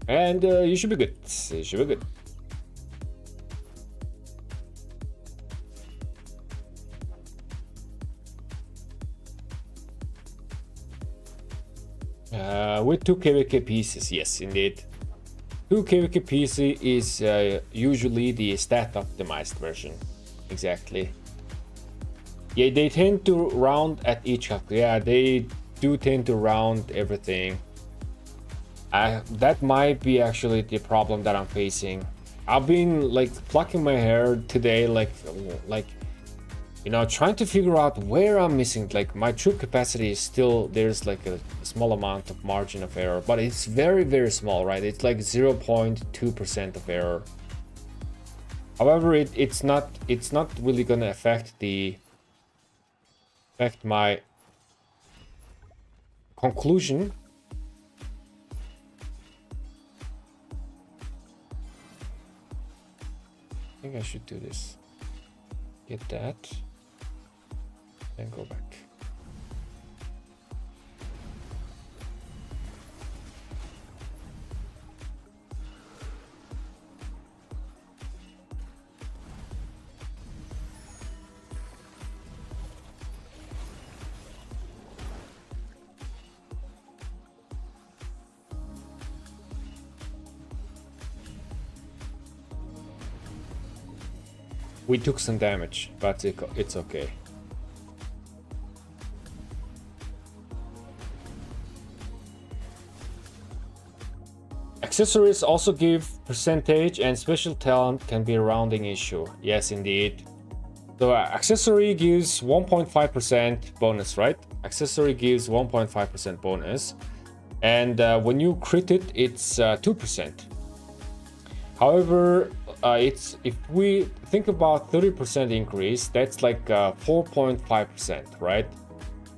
and you should be good. You should be good. With 2 KVK pieces, yes, indeed. 2 KVK pieces is usually the stat optimized version. Exactly. Yeah, they tend to round at each hack. Yeah, they do tend to round everything. That might be actually the problem that I'm facing. I've been like plucking my hair today, like you know, trying to figure out where I'm missing. Like my troop capacity is still, there's like a small amount of margin of error, but it's very, very small, right? It's like 0.2% of error. However, it's not really gonna affect my conclusion think I should do this. Get that. Then go back. We took some damage, but it's okay. Accessories also give percentage, and special talent can be a rounding issue. Yes, indeed. So accessory gives 1.5% bonus, right? Accessory gives 1.5% bonus. And when you crit it, it's 2%. However, it's if we think about 30% increase, that's like 4.5%, right?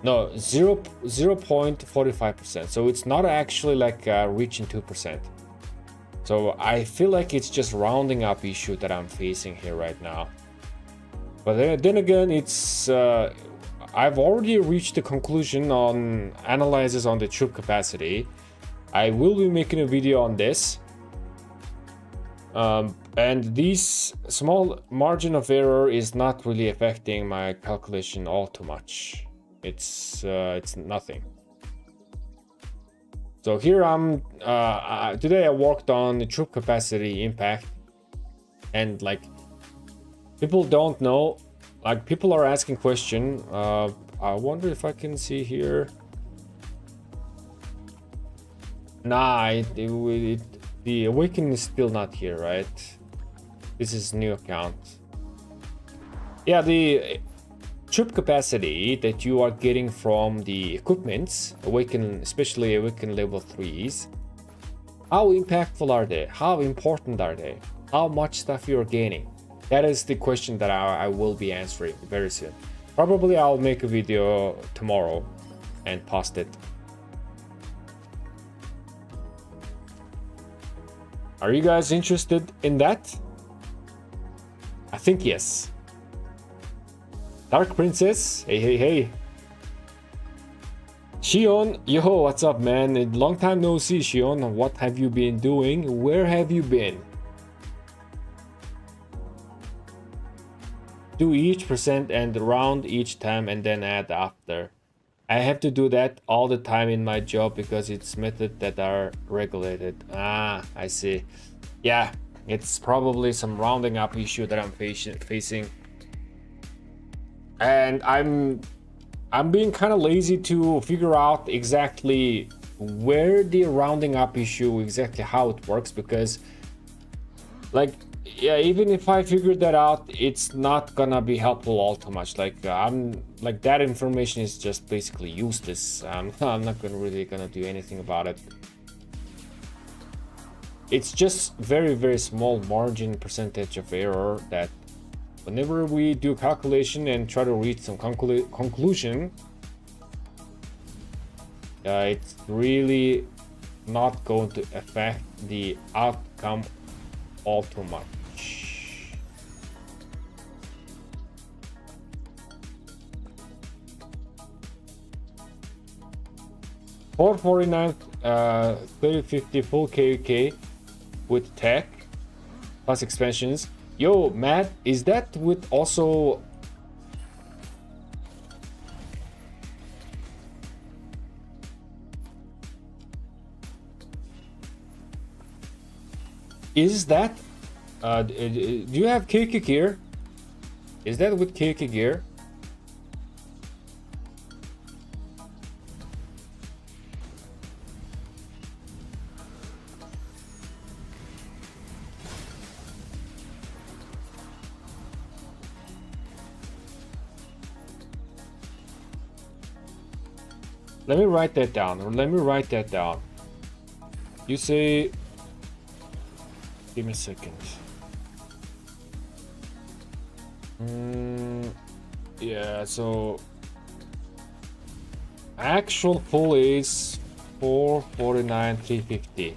No, 0.45%. So it's not actually like reaching 2%. So I feel like it's just rounding up issue that I'm facing here right now. But then again, it's I've already reached the conclusion on analysis on the troop capacity. I will be making a video on this. And this small margin of error is not really affecting my calculation all too much. It's nothing. So here I'm today I worked on the troop capacity impact, and like people don't know, like people are asking question. I wonder if I can see here. Nah, the Awaken is still not here, right? This is new account. Yeah, the troop capacity that you are getting from the equipments, Awaken, especially Awaken level 3s, how impactful are they? How important are they? How much stuff you're gaining? That is the question that I will be answering very soon. Probably I'll make a video tomorrow and post it. Are you guys interested in that? I think yes. Dark Princess, hey. Shion, yo, what's up, man? Long time no see, Shion. What have you been doing? Where have you been? Do each percent and round each time and then add after. I have to do that all the time in my job because it's methods that are regulated. Ah, I see. Yeah, it's probably some rounding up issue that I'm facing. And I'm being kind of lazy to figure out exactly where the rounding up issue, exactly how it works, because like, yeah, even if I figured that out, it's not gonna be helpful all too much. Like I'm like that information is just basically useless. I'm not really gonna do anything about it. It's just very small margin percentage of error that whenever we do calculation and try to reach some conclusion, it's really not going to affect the outcome all too much. 449, 3050 full KUK with tech plus expansions. Yo, Matt, is that with also is that do you have KUK gear? Is that with KUK gear? Let me write that down. You say, give me a second. Yeah, so actual full is 449, 350.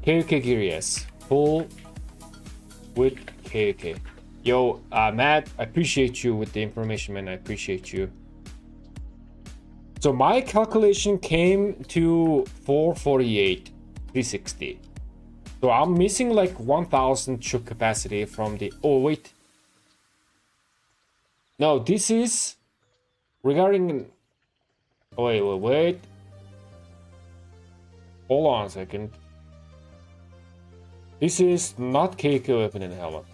KUK gear, yes. Full with KK. Yo, Matt, I appreciate you with the information, man. I appreciate you. So my calculation came to 448, 360. So I'm missing like 1000 chip capacity from the... Oh, wait. No, this is regarding... Wait. Hold on a second. This is not KK weapon and helmet.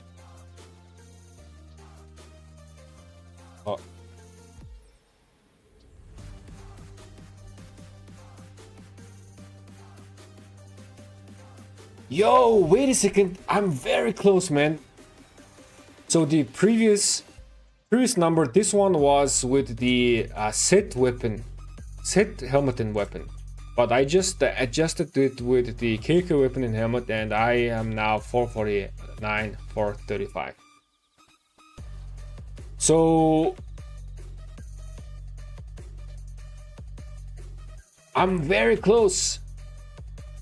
Oh. Yo, wait a second. I'm very close, man. So the previous number, this one was with the set weapon, set helmet and weapon. But I just adjusted it with the KK weapon and helmet, and I am now 449, 435. So I'm very close.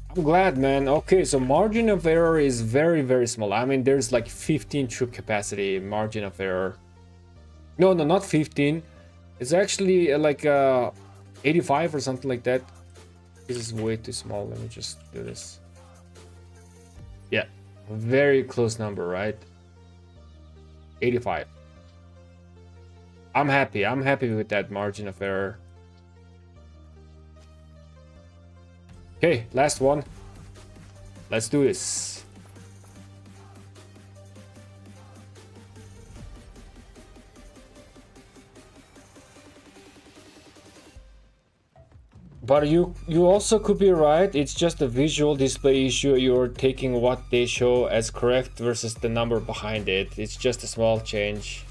I'm glad, man. Okay, so margin of error is very, very small. I mean, there's like 15 troop capacity margin of error. No, not 15. It's actually like 85 or something like that. This is way too small. Let me just do this. Yeah, very close number, right? 85. I'm happy. I'm happy with that margin of error. Okay, last one. Let's do this. But you also could be right. It's just a visual display issue. You're taking what they show as correct versus the number behind it. It's just a small change.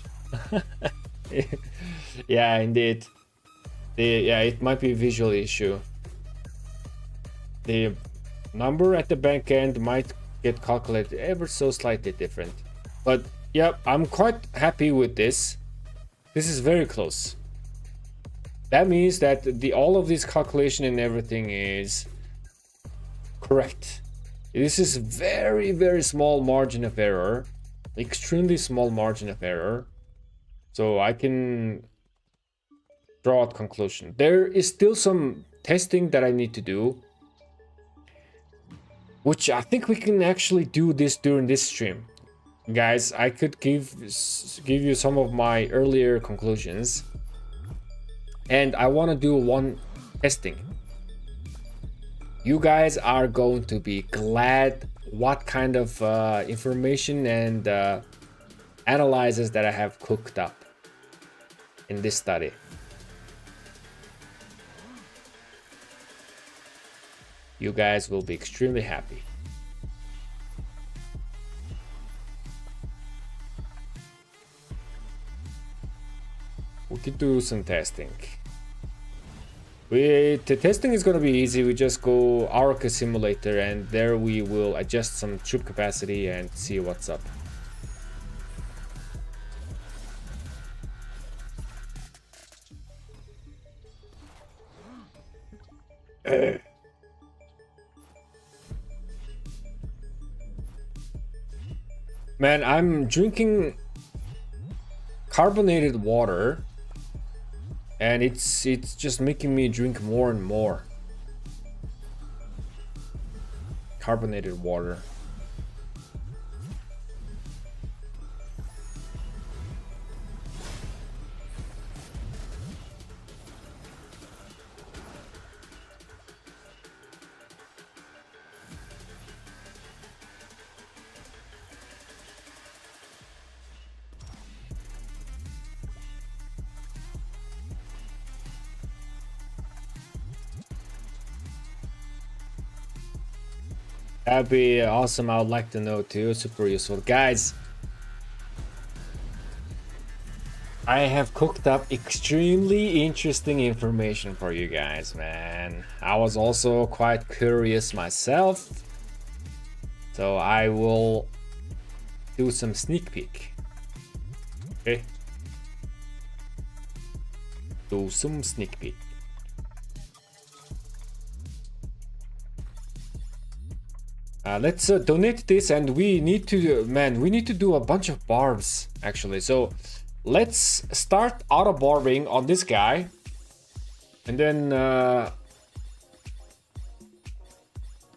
Yeah, indeed. Yeah, it might be a visual issue. The number at the back end might get calculated ever so slightly different. But yeah, I'm quite happy with this. This is very close. That means that all of this calculation and everything is correct. This is very, very small margin of error. Extremely small margin of error. So I can draw a conclusion. There is still some testing that I need to do, which I think we can actually do this during this stream. Guys, I could give you some of my earlier conclusions. And I want to do one testing. You guys are going to be glad what kind of information and analyzes that I have cooked up in this study. You guys will be extremely happy. We could do some testing. The testing is gonna be easy. We just go Oracle Simulator and there we will adjust some troop capacity and see what's up. Man, I'm drinking carbonated water and it's just making me drink more and more carbonated water. That'd be awesome. I would like to know too. Super useful. Guys, I have cooked up extremely interesting information for you guys, man. I was also quite curious myself. So I will do some sneak peek. Okay. Do some sneak peek. Let's donate this, and we need to, we need to do a bunch of barbs actually. So let's start auto barbing on this guy, and then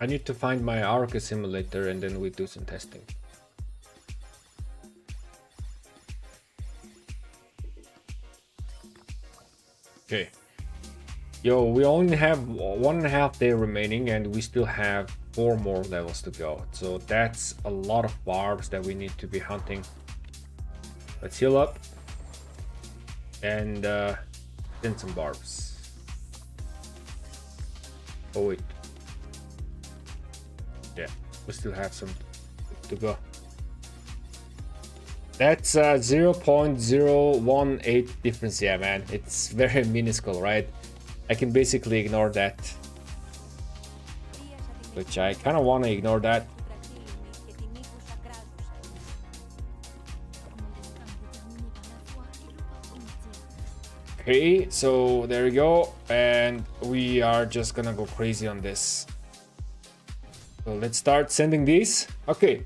I need to find my Arca simulator, and then we do some testing. Okay. Yo, we only have 1.5 day remaining, and we still have 4 more levels to go. So that's a lot of barbs that we need to be hunting. Let's heal up and send some barbs. Oh wait. Yeah, we still have some to go. That's 0.018 difference. Yeah, man, it's very minuscule, right? I can basically ignore that, which I kind of want to ignore that. Okay, so there we go, and we are just gonna go crazy on this. So let's start sending these. Okay,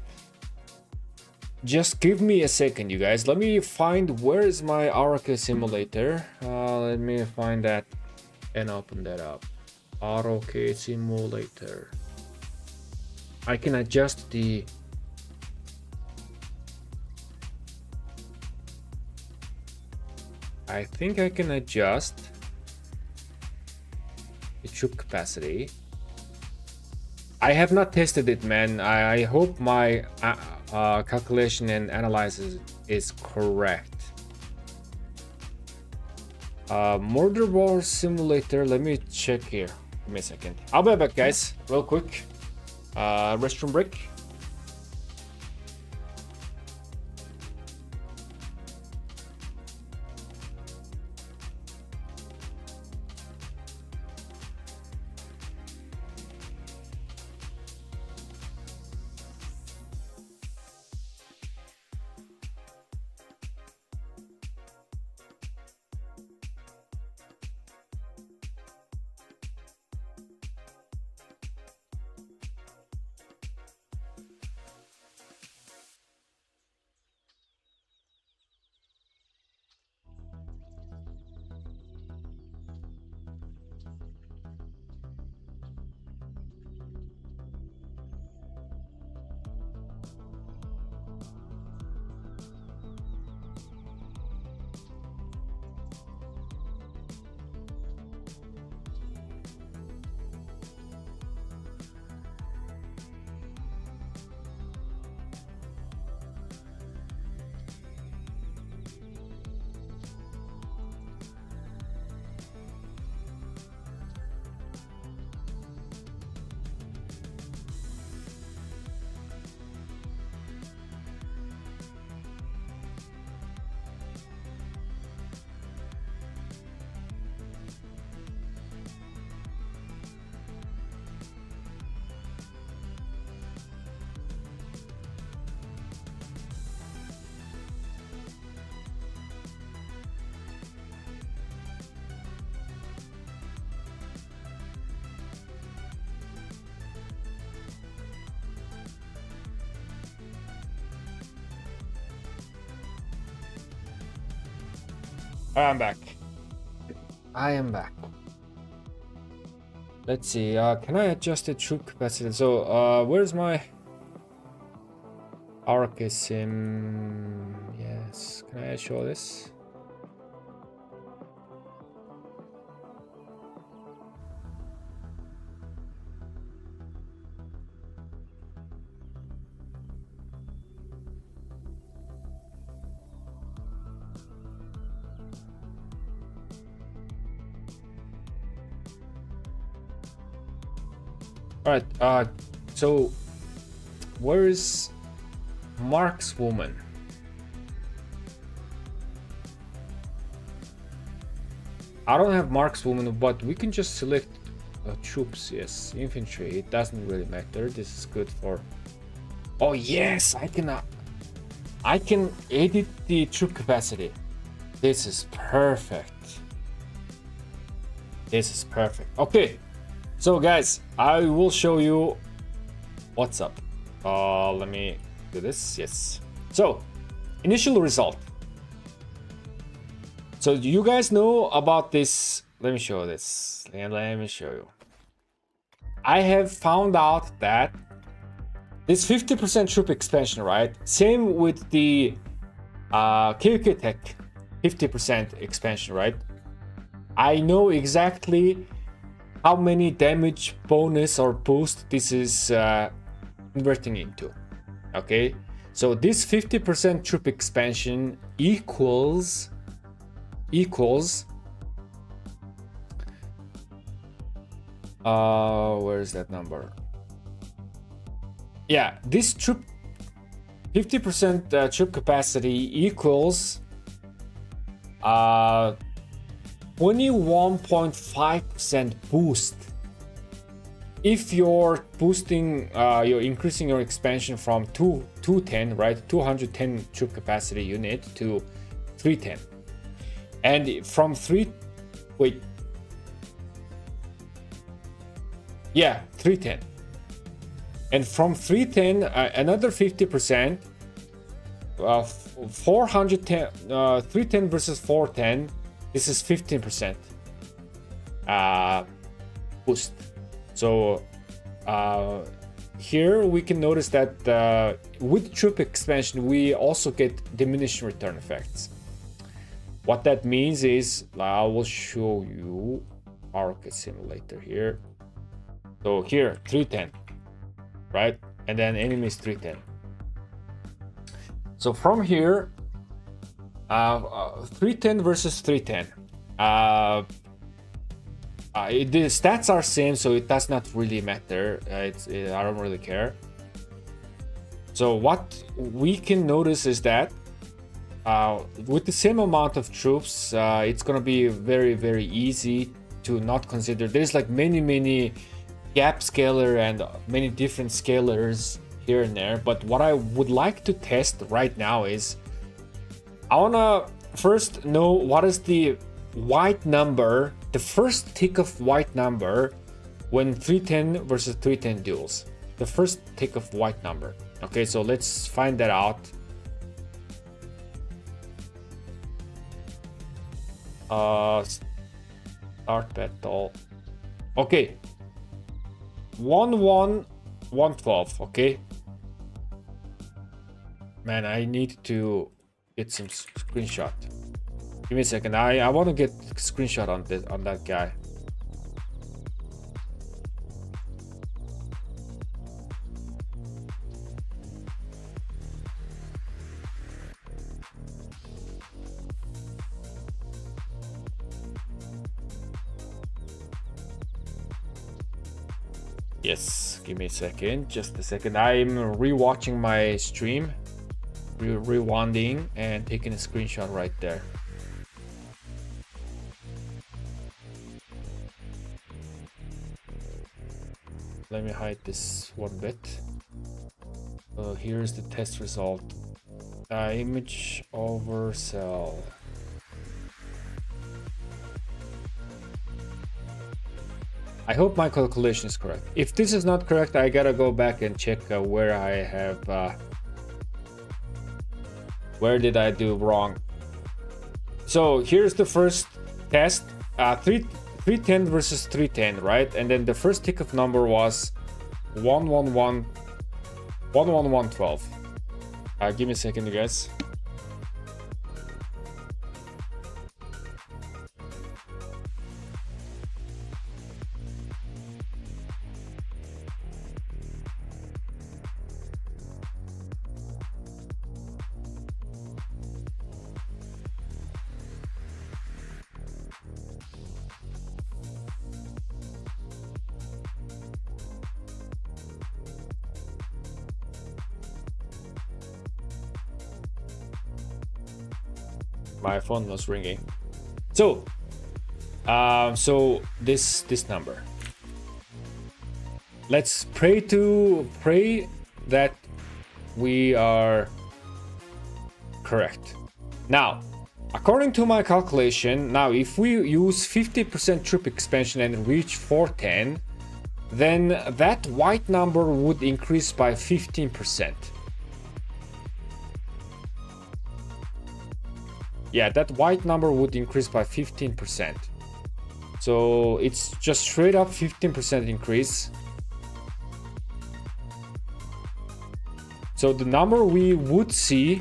just give me a second, you guys. Let me find, where is my Arca simulator? Let me find that and open that up. Arca simulator. I can adjust the I think I can adjust the troop capacity. I have not tested it, man. I hope my calculation and analysis is correct. Murder War Simulator, let me check here. Give me a second. I'll be back, guys, real quick. Restroom break. I'm back. I am back. Let's see. Can I adjust the troop capacity? So, where's my Arca sim? Yes. Can I show this? All right. So where is Mark's woman? I don't have Mark's woman, but we can just select troops. Yes, infantry. It doesn't really matter. This is good for. Oh yes, I can edit the troop capacity. This is perfect. This is perfect. Okay. So guys, I will show you What's up? Let me do this. Yes. So, initial result. So you guys know about this. Let me show this. Let me show you. I have found out that this 50% troop expansion, right? Same with the KOK Tech 50% expansion, right? I know exactly how many damage bonus or boost this is converting into. Okay, so this 50% troop expansion equals where is that number? Yeah, this troop 50% troop capacity equals 21.5% boost if you're boosting, you're increasing your expansion from 210, right, 210 troop capacity unit to 310, and from 310, and from 310 another 50%, 410, 310 versus 410, this is 15% boost. So here we can notice that with troop expansion we also get diminishing return effects. What that means is, I will show you Market Simulator here. So here 310, right, and then enemies 310. So from here 310 versus 310, the stats are same, so it does not really matter. I don't really care. So what we can notice is that with the same amount of troops, it's gonna be very, very easy to not consider. There's like many gap scaler and many different scalers here and there. But what I would like to test right now is, I wanna first know what is the white number, the first tick of white number when 310 versus 310 duels. The first tick of white number. Okay, so let's find that out. Start battle. Okay. 1-1-1-12. Okay. Man, I need to get some screenshot. Give me a second. I want to get a screenshot on that guy. Yes, give me a second. Just a second. I'm rewatching my stream, rewinding and taking a screenshot right there. Let me hide this one bit. Here's the test result. Image over cell. I hope my calculation is correct. If this is not correct, I gotta go back and check where I have where did I do wrong. So here's the first test. 310 versus 310, right? And then the first tick of number was 1-1-1-12. Give me a second, you guys. My phone was ringing. So this number, let's pray that we are correct. Now, according to my calculation, now if we use 50% troop expansion and reach 410, then that white number would increase by 15%. Yeah, that white number would increase by 15%. So it's just straight up 15% increase. So the number we would see,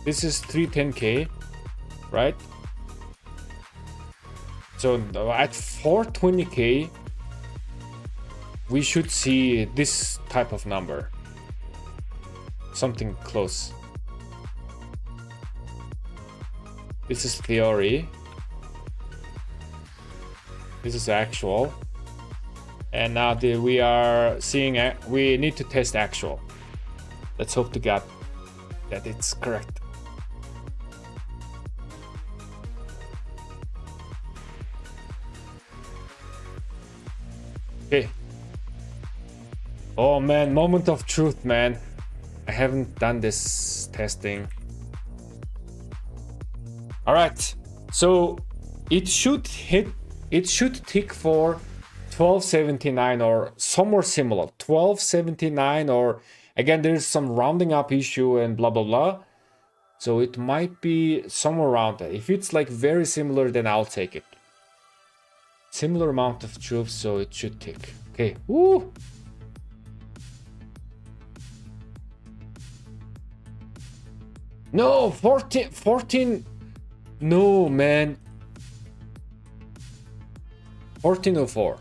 this is 310k, right? So at 420k, we should see this type of number. Something close. This is theory. This is actual. And now we are seeing, we need to test actual. Let's hope to God that it's correct. Okay. Oh man, moment of truth, man. I haven't done this testing. All right, so it should tick for 1279 or somewhere similar. 1279, or again, there's some rounding up issue and blah blah blah. So it might be somewhere around that. If it's like very similar, then I'll take it. Similar amount of troops, so it should tick. Okay, woo! No, 14. No, man. 1404.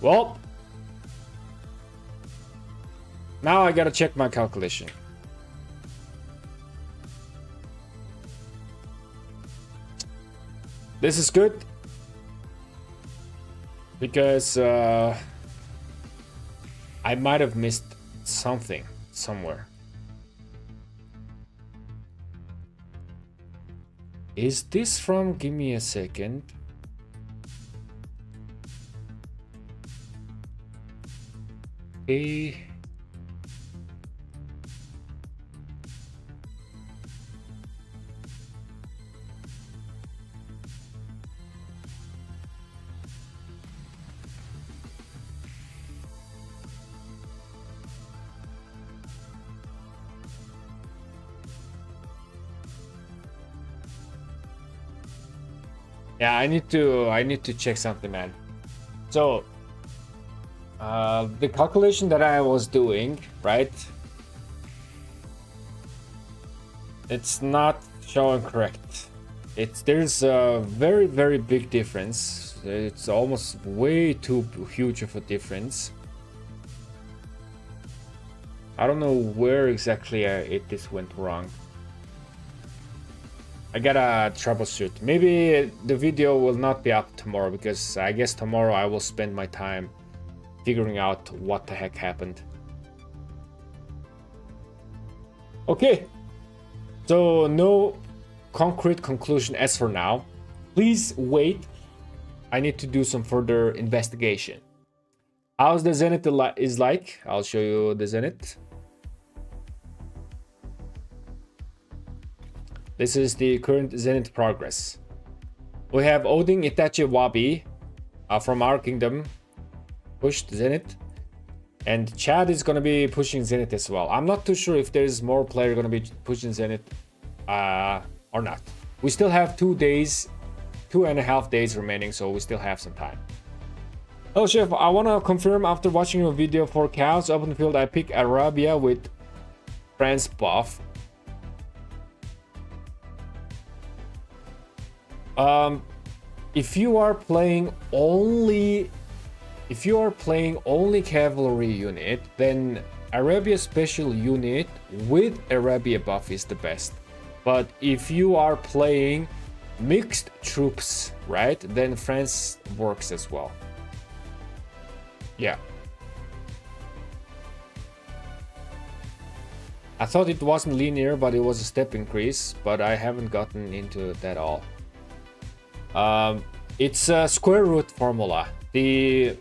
Well, now I gotta check my calculation. This is good because I might have missed something somewhere. Is this from? Give me a second. Okay. Yeah, I need to check something, man. So the calculation that I was doing, right? It's not showing correct. There's a very, very big difference. It's almost way too huge of a difference. I don't know where exactly this went wrong. I gotta troubleshoot. Maybe the video will not be up tomorrow because I guess tomorrow I will spend my time figuring out what the heck happened. Okay, so no concrete conclusion as for now. Please wait. I need to do some further investigation. How's the Zenith is like? I'll show you the Zenith. This is the current Zenith progress. We have Odin, Itachi, Wabi from our kingdom pushed Zenith, and Chad is gonna be pushing Zenith as well. I'm not too sure if there's more player gonna be pushing Zenith or not. We still have 2 days, 2.5 days remaining, so we still have some time. Hello Chef, I wanna confirm after watching your video for Chaos Open Field I pick Arabia with France buff. If you are playing only cavalry unit, then Arabia special unit with Arabia buff is the best. But if you are playing mixed troops, right, then France works as well. Yeah. I thought it wasn't linear, but it was a step increase, but I haven't gotten into that all. It's a square root formula. The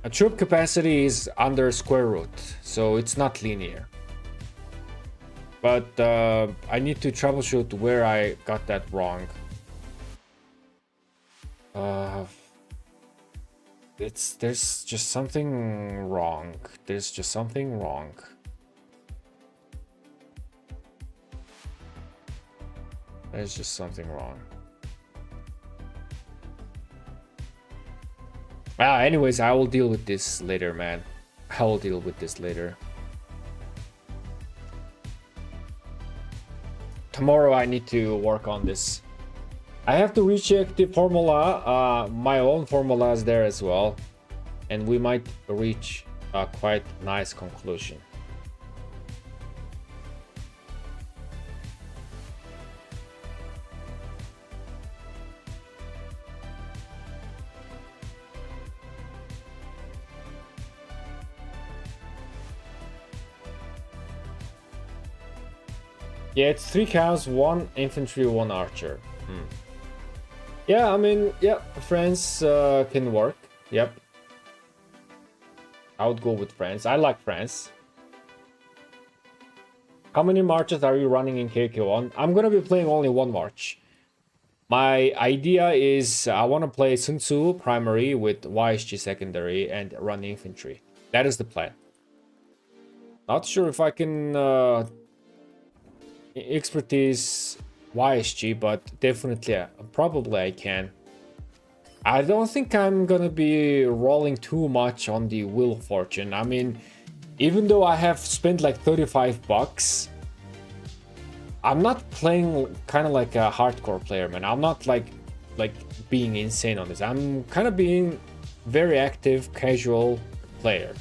troop capacity is under square root, so it's not linear. But I need to troubleshoot where I got that wrong. There's just something wrong. There's just something wrong. There's just something wrong. Anyways, I will deal with this later, man. I will deal with this later. Tomorrow I need to work on this. I have to recheck the formula. My own formula is there as well. And we might reach a quite nice conclusion. Yeah, it's 3 cows, 1 infantry, 1 archer. Yeah, I mean, yeah, friends can work. Yep. I would go with friends. I like friends. How many marches are you running in KK1? I'm gonna be playing only 1 march. My idea is I want to play Sun Tzu primary with YSG secondary and run infantry. That is the plan. Not sure if I can expertise YSG, but definitely, probably I can. I don't think I'm gonna be rolling too much on the Wheel of Fortune. I mean, even though I have spent like 35 bucks, I'm not playing kind of like a hardcore player, man. I'm not like being insane on this. I'm kind of being very active, casual player.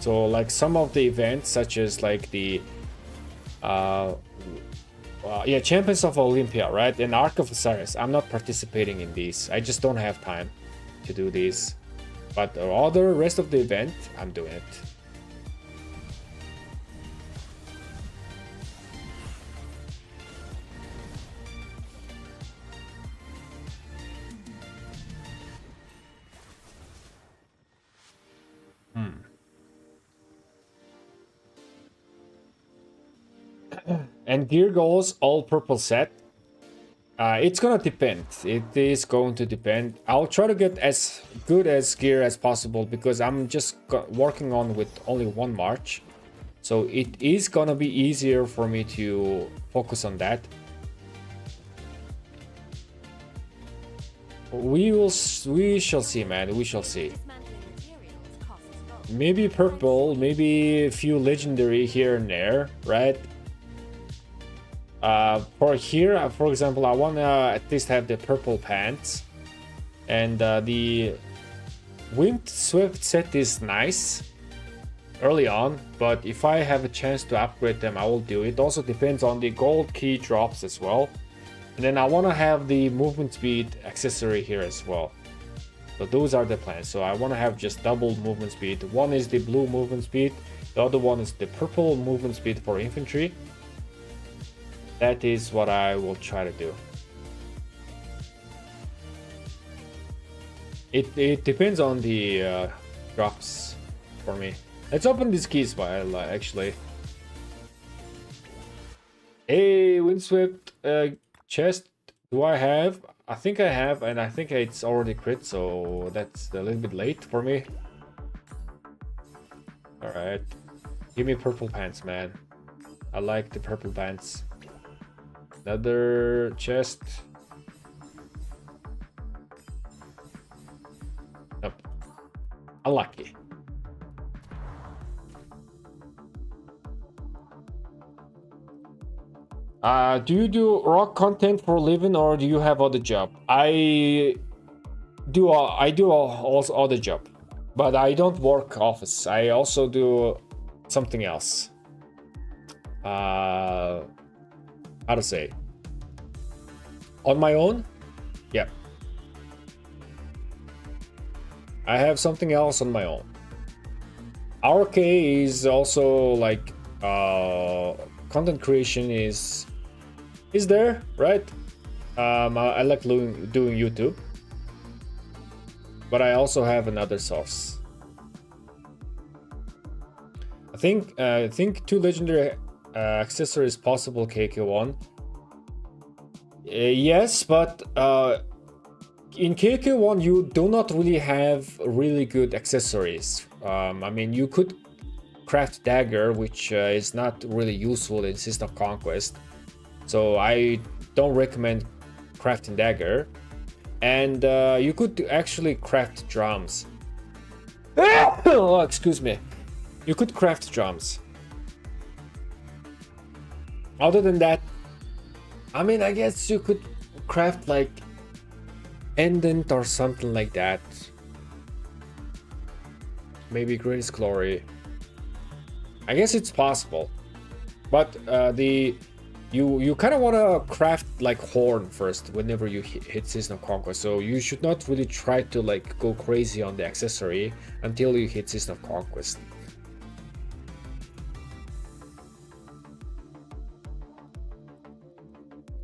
So like some of the events, such as like the Champions of Olympia, right? And Ark of Osiris. I'm not participating in these. I just don't have time to do these. But the other rest of the event, I'm doing it. And gear goals, all purple set. It's gonna depend. It is going to depend. I'll try to get as good as gear as possible because I'm just working on with only 1 march. So it is gonna be easier for me to focus on that. We shall see, man. We shall see. Maybe purple, maybe a few legendary here and there, right? For here, for example, I wanna at least have the purple pants, and the windswept set is nice early on, but if I have a chance to upgrade them, I will do it. Also depends on the gold key drops as well, and then I want to have the movement speed accessory here as well. So those are the plans. So I want to have just double movement speed. One is the blue movement speed, the other one is the purple movement speed for infantry. That is what I will try to do. It depends on the drops for me. Let's open these keys while actually. Hey, windswept chest. Do I have? I think I have, and I think it's already crit, so that's a little bit late for me. All right, give me purple pants, man. I like the purple pants. Another chest. Nope. Unlucky. Do you do rock content for a living, or do you have other job? I do also other job, but I don't work office. I also do something else. How to say? On my own? Yeah. I have something else on my own. RK is also like content creation is there, right? I like doing YouTube, but I also have another source. I think 2 legendary accessories possible, KK1. Yes, but in KK1 you do not really have really good accessories. I mean, you could craft dagger, which is not really useful in System of Conquest, so I don't recommend crafting dagger. And you could actually craft drums. Oh, excuse me. You could craft drums. Other than that, I mean, I guess you could craft like pendant or something like that. Maybe Greatest Glory. I guess it's possible, but you kind of want to craft like horn first whenever you hit System of Conquest. So you should not really try to like go crazy on the accessory until you hit System of Conquest.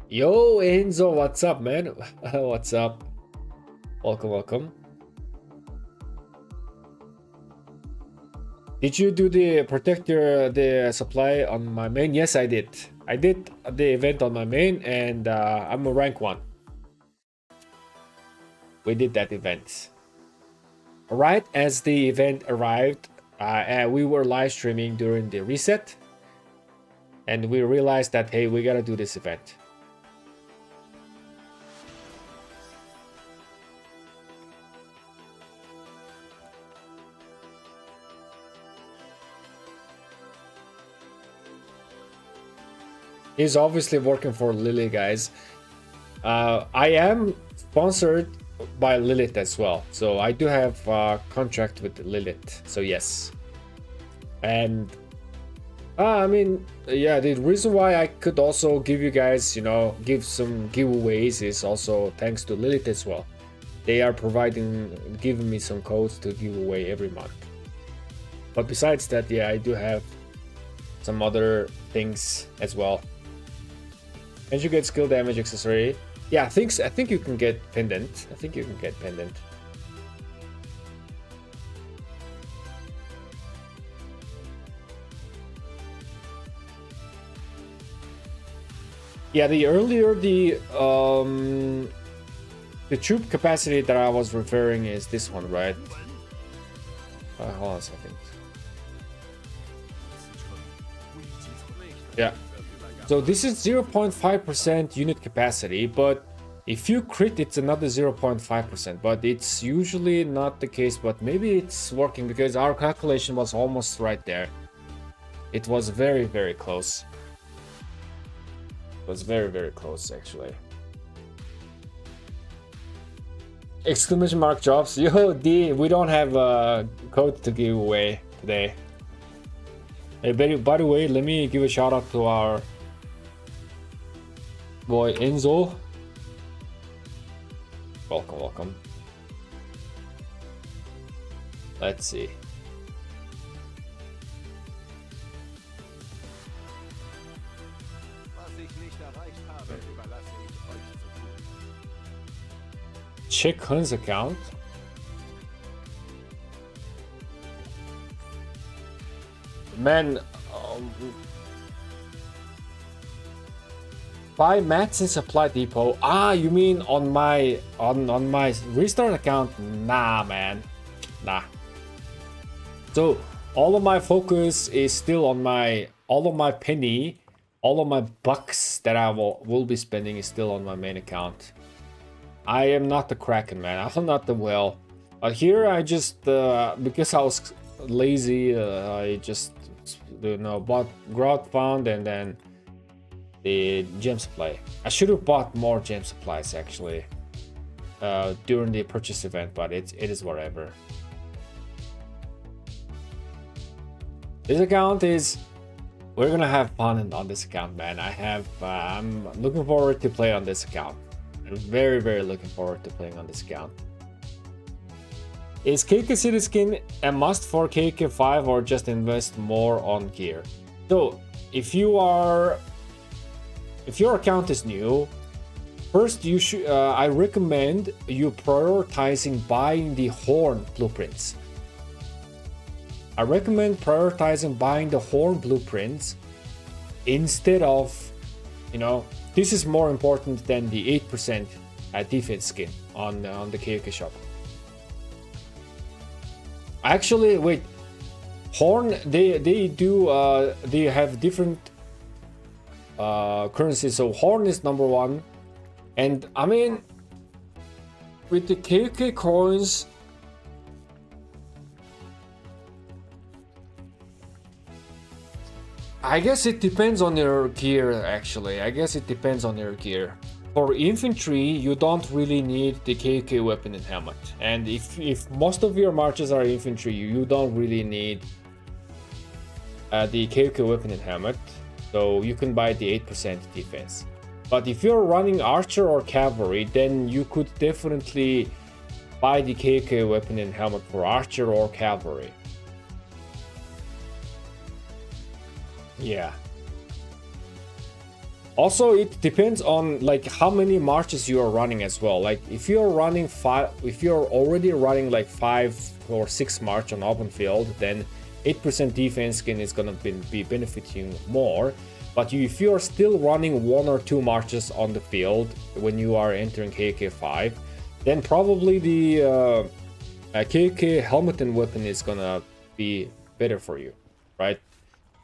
Yo, Enzo, what's up, man? What's up? Welcome, welcome. Did you do the the supply on my main? Yes, I did. I did the event on my main, and I'm a rank 1. We did that event. Right as the event arrived, we were live streaming during the reset, and we realized that, hey, we gotta do this event. He's obviously working for Lily, guys. I am sponsored by Lilith as well, so I do have a contract with Lilith, so yes. And I mean, yeah, the reason why I could also give you guys, you know, give some giveaways is also thanks to Lilith as well. They are giving me some codes to give away every month. But besides that, yeah, I do have some other things as well. And you get skill damage accessory. Yeah, I think you can get pendant. I think you can get pendant. Yeah, the troop capacity that I was referring is this one, right? Hold on a second. Yeah. So this is 0.5% unit capacity, but if you crit, it's another 0.5%. But it's usually not the case, but maybe it's working because our calculation was almost right there. It was very, very close. It was very, very close, actually. Exclamation mark jobs. Yo, D, we don't have a code to give away today. Hey, by the way, let me give a shout out to our boy Enzo. Welcome, welcome. Let's see. Check Hun's account. Man, buy mats in supply depot. Ah, you mean on my restart account? Nah, man, nah. So all of my focus is still on all of my penny, all of my bucks that I will be spending is still on my main account. I am not the Kraken, man. I'm not the whale. But here I just because I was lazy, I just bought Grout Found and then the gem supply. I should have bought more gem supplies actually during the purchase event, but it is whatever. This account is, we're gonna have fun on this account, man. I'm looking forward to play on this account. I'm very, very looking forward to playing on this account. Is KK City skin a must for KK5 or just invest more on gear? So if your account is new, first you should I recommend you prioritizing buying the horn blueprints. I recommend prioritizing buying the horn blueprints instead of, you know, this is more important than the 8% defense skin on the KOK shop. Actually, wait, horn, they have different currencies. So horn is number one, and I mean, with the KOK coins, I guess it depends on your gear. Actually, I guess it depends on your gear. For infantry, you don't really need the KOK weapon and helmet, and if most of your marches are infantry, you don't really need the KOK weapon and helmet, so you can buy the 8% defense. But if you're running archer or cavalry, then you could definitely buy the KOK weapon and helmet for archer or cavalry. Yeah. Also, it depends on like how many marches you are running as well. Like if you're already running like 5 or 6 march on open field, then 8% defense skin is gonna be benefiting more. But if you're still running 1 or 2 marches on the field when you are entering KOK 5, then probably the KOK helmet and weapon is gonna be better for you, right?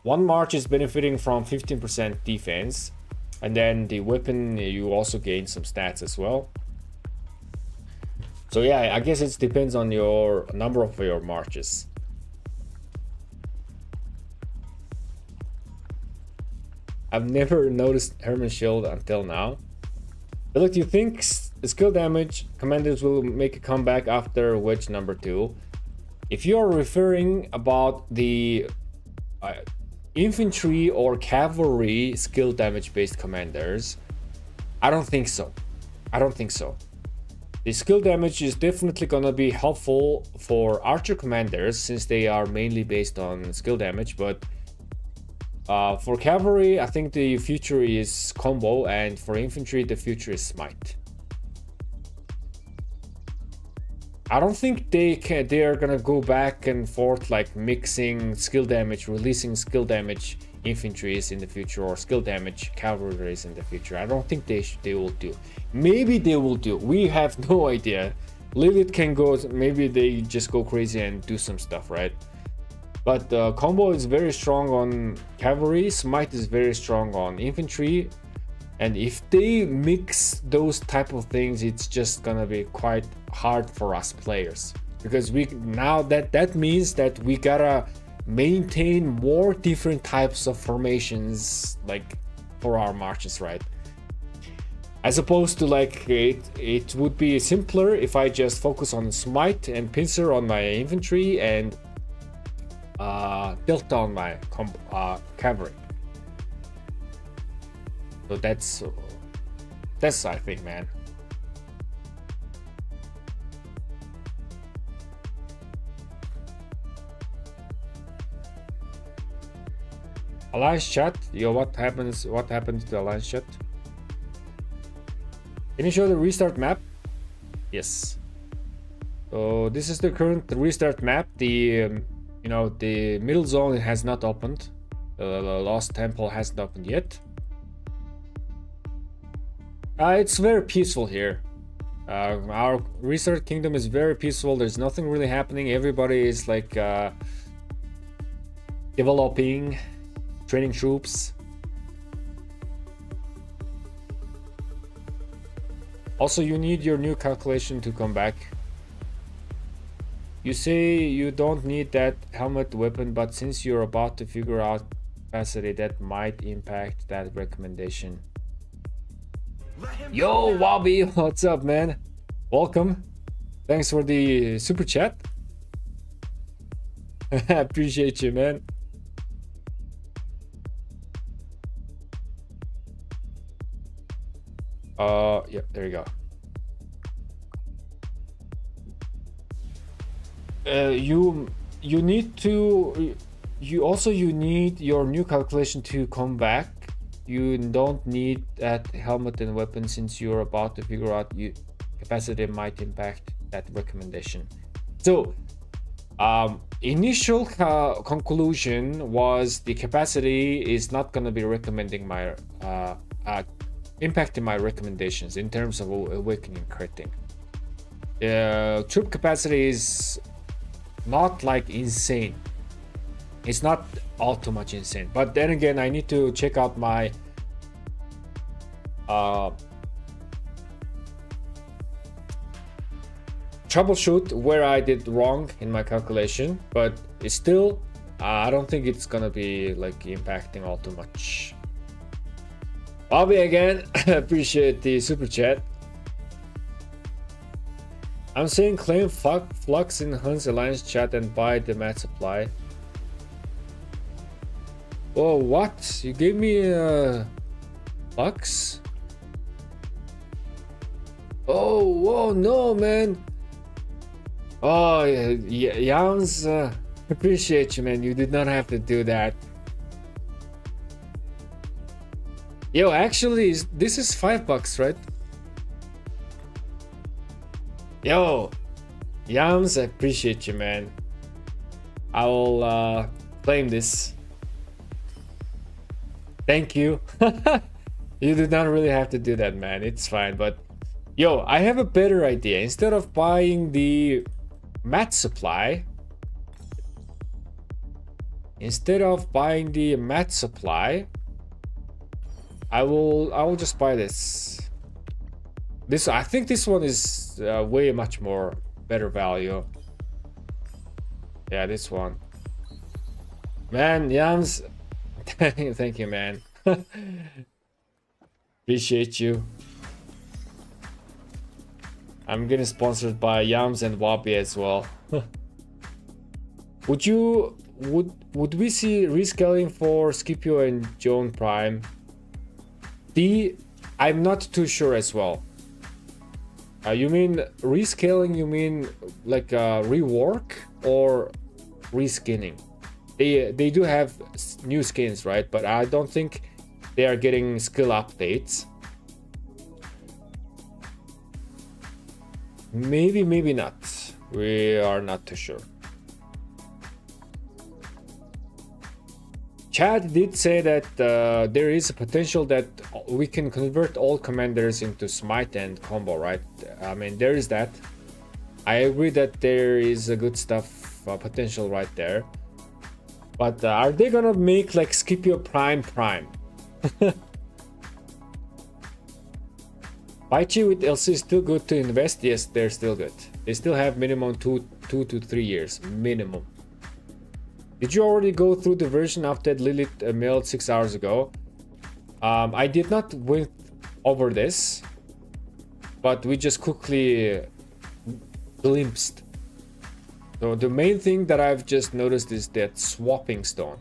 1 march is benefiting from 15% defense, and then the weapon, you also gain some stats as well. So yeah, I guess it depends on your number of your marches. I've never noticed Herman Shield until now. But look, do you think skill damage commanders will make a comeback after wedge number 2? If you are referring about the infantry or cavalry skill damage based commanders, I don't think so. I don't think so. The skill damage is definitely gonna be helpful for archer commanders since they are mainly based on skill damage, but for cavalry, I think the future is combo, and for infantry, the future is smite. I don't think they are gonna go back and forth like mixing skill damage, releasing skill damage infantries in the future or skill damage cavalries in the future. I don't think they will do. Maybe they will do. We have no idea. Lilith can go. Maybe they just go crazy and do some stuff, right? But combo is very strong on cavalry. Smite is very strong on infantry. And if they mix those type of things, it's just gonna be quite hard for us players, because that means that we gotta maintain more different types of formations like for our marches, right? As opposed to like it would be simpler if I just focus on smite and pincer on my infantry and delta on my cavalry. So that's I think, man. Alliance chat, yo, what happened to the alliance chat? Can you show the restart map? Yes. So this is the current restart map. The the middle zone has not opened. The Lost Temple hasn't opened yet. It's very peaceful here. Our restart kingdom is very peaceful. There's nothing really happening. Everybody is like developing, training troops. Also, you need your new calculation to come back. You say you don't need that helmet weapon, but since you're about to figure out capacity, that might impact that recommendation. Yo, Wobby, what's up, man? Welcome. Thanks for the super chat. Appreciate you, man. Yeah, there you go. You need to you need your new calculation to come back. You don't need that helmet and weapon since you're about to figure out you capacity might impact that recommendation. So initial conclusion was the capacity is not going to be recommending my impacting my recommendations in terms of awakening critting. Troop capacity is not like insane. It's not all too much insane, but then again I need to check out my troubleshoot where I did wrong in my calculation, but it's still I don't think it's gonna be like impacting all too much. Bobby again, appreciate the super chat. I'm saying claim flux in Hunt's Alliance chat and buy the mat supply. Oh, what? You gave me flux? Oh, whoa, no, man. Oh, yeah, Yams, appreciate you, man. You did not have to do that. Yo, actually, this is $5, right? Yo, Yams, I appreciate you, man. I will claim this. Thank you. You did not really have to do that, man. It's fine, but yo, I have a better idea. Instead of buying the mat supply, I will just buy this. I think this one is way much more better value. Yeah, this one. Man, Yams, thank you, man. Appreciate you. I'm getting sponsored by Yams and Wabi as well. Would we see rescaling for Scipio and Joan Prime? I'm not too sure as well. You mean rescaling? You mean like rework or reskinning? They do have new skins, right? But I don't think they are getting skill updates. Maybe not. We are not too sure. Chad did say that there is a potential that we can convert all commanders into smite and combo, right? I mean, there is that. I agree that there is a good stuff potential right there. But are they gonna make like Scipio Prime? Baichi with LC is still good to invest. Yes, they're still good. They still have minimum 2 to 3 years minimum. Did you already go through the version after Lilith mailed 6 hours ago? I did not went over this, but we just quickly glimpsed. So the main thing that I've just noticed is that swapping stone.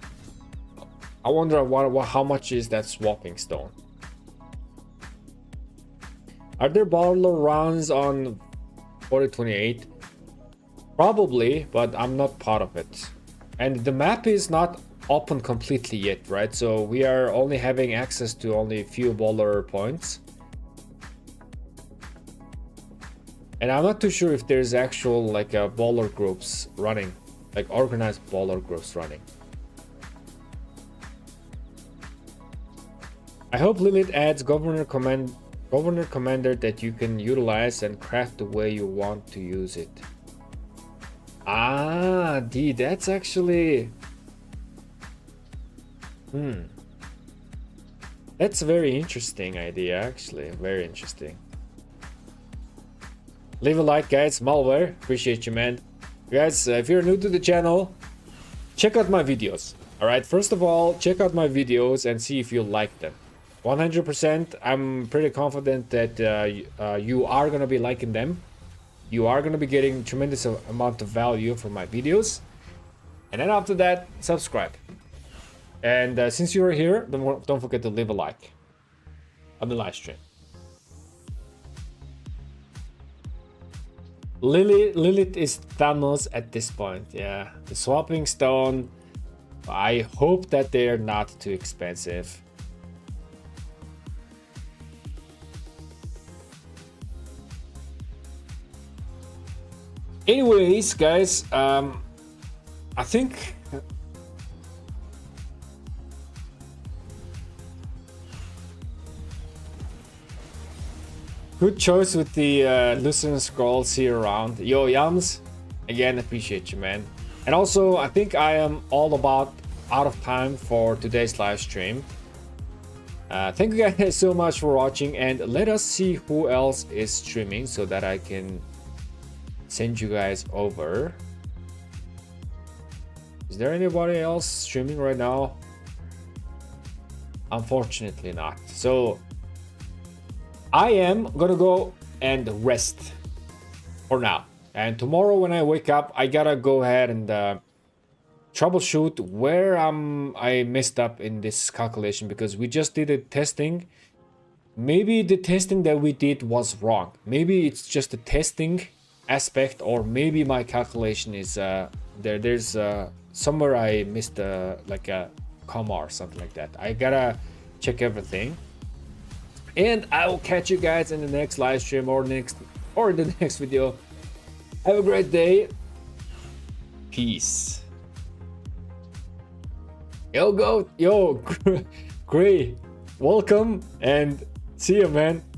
I wonder how much is that swapping stone. Are there battler rounds on 4028? Probably, but I'm not part of it. And the map is not open completely yet, right? So we are only having access to only a few battler points. And I'm not too sure if there's actual like battler groups running, like organized battler groups running. I hope Lilith adds Governor Commander that you can utilize and craft the way you want to use it. Ah, that's actually... That's a very interesting idea, actually. Very interesting. Leave a like, guys. Malware, appreciate you, man. Guys, if you're new to the channel, check out my videos. Alright, first of all, check out my videos and see if you like them. 100%, I'm pretty confident that you are gonna be liking them. You are gonna be getting tremendous amount of value from my videos. And then after that, subscribe. And since you're here, don't forget to leave a like on the live stream. Lilith is Thanos at this point. Yeah, the swapping stone. I hope that they're not too expensive. Anyways, guys, I think good choice with the loosen scrolls here around. Yo, Yams, again, appreciate you, man. And also, I think I am all about out of time for today's live stream. Thank you guys so much for watching, and let us see who else is streaming so that I can send you guys over. Is there anybody else streaming right now? Unfortunately not. So I am gonna go and rest for now, and tomorrow when I wake up I gotta go ahead and troubleshoot where I messed up in this calculation, because we just did a testing. Maybe the testing that we did was wrong. Maybe it's just a testing aspect, or maybe my calculation is there's somewhere I missed like a comma or something like that. I gotta check everything, and I will catch you guys in the next live stream or the next video. Have a great day. Peace. Yo, Gray, welcome and see you, man.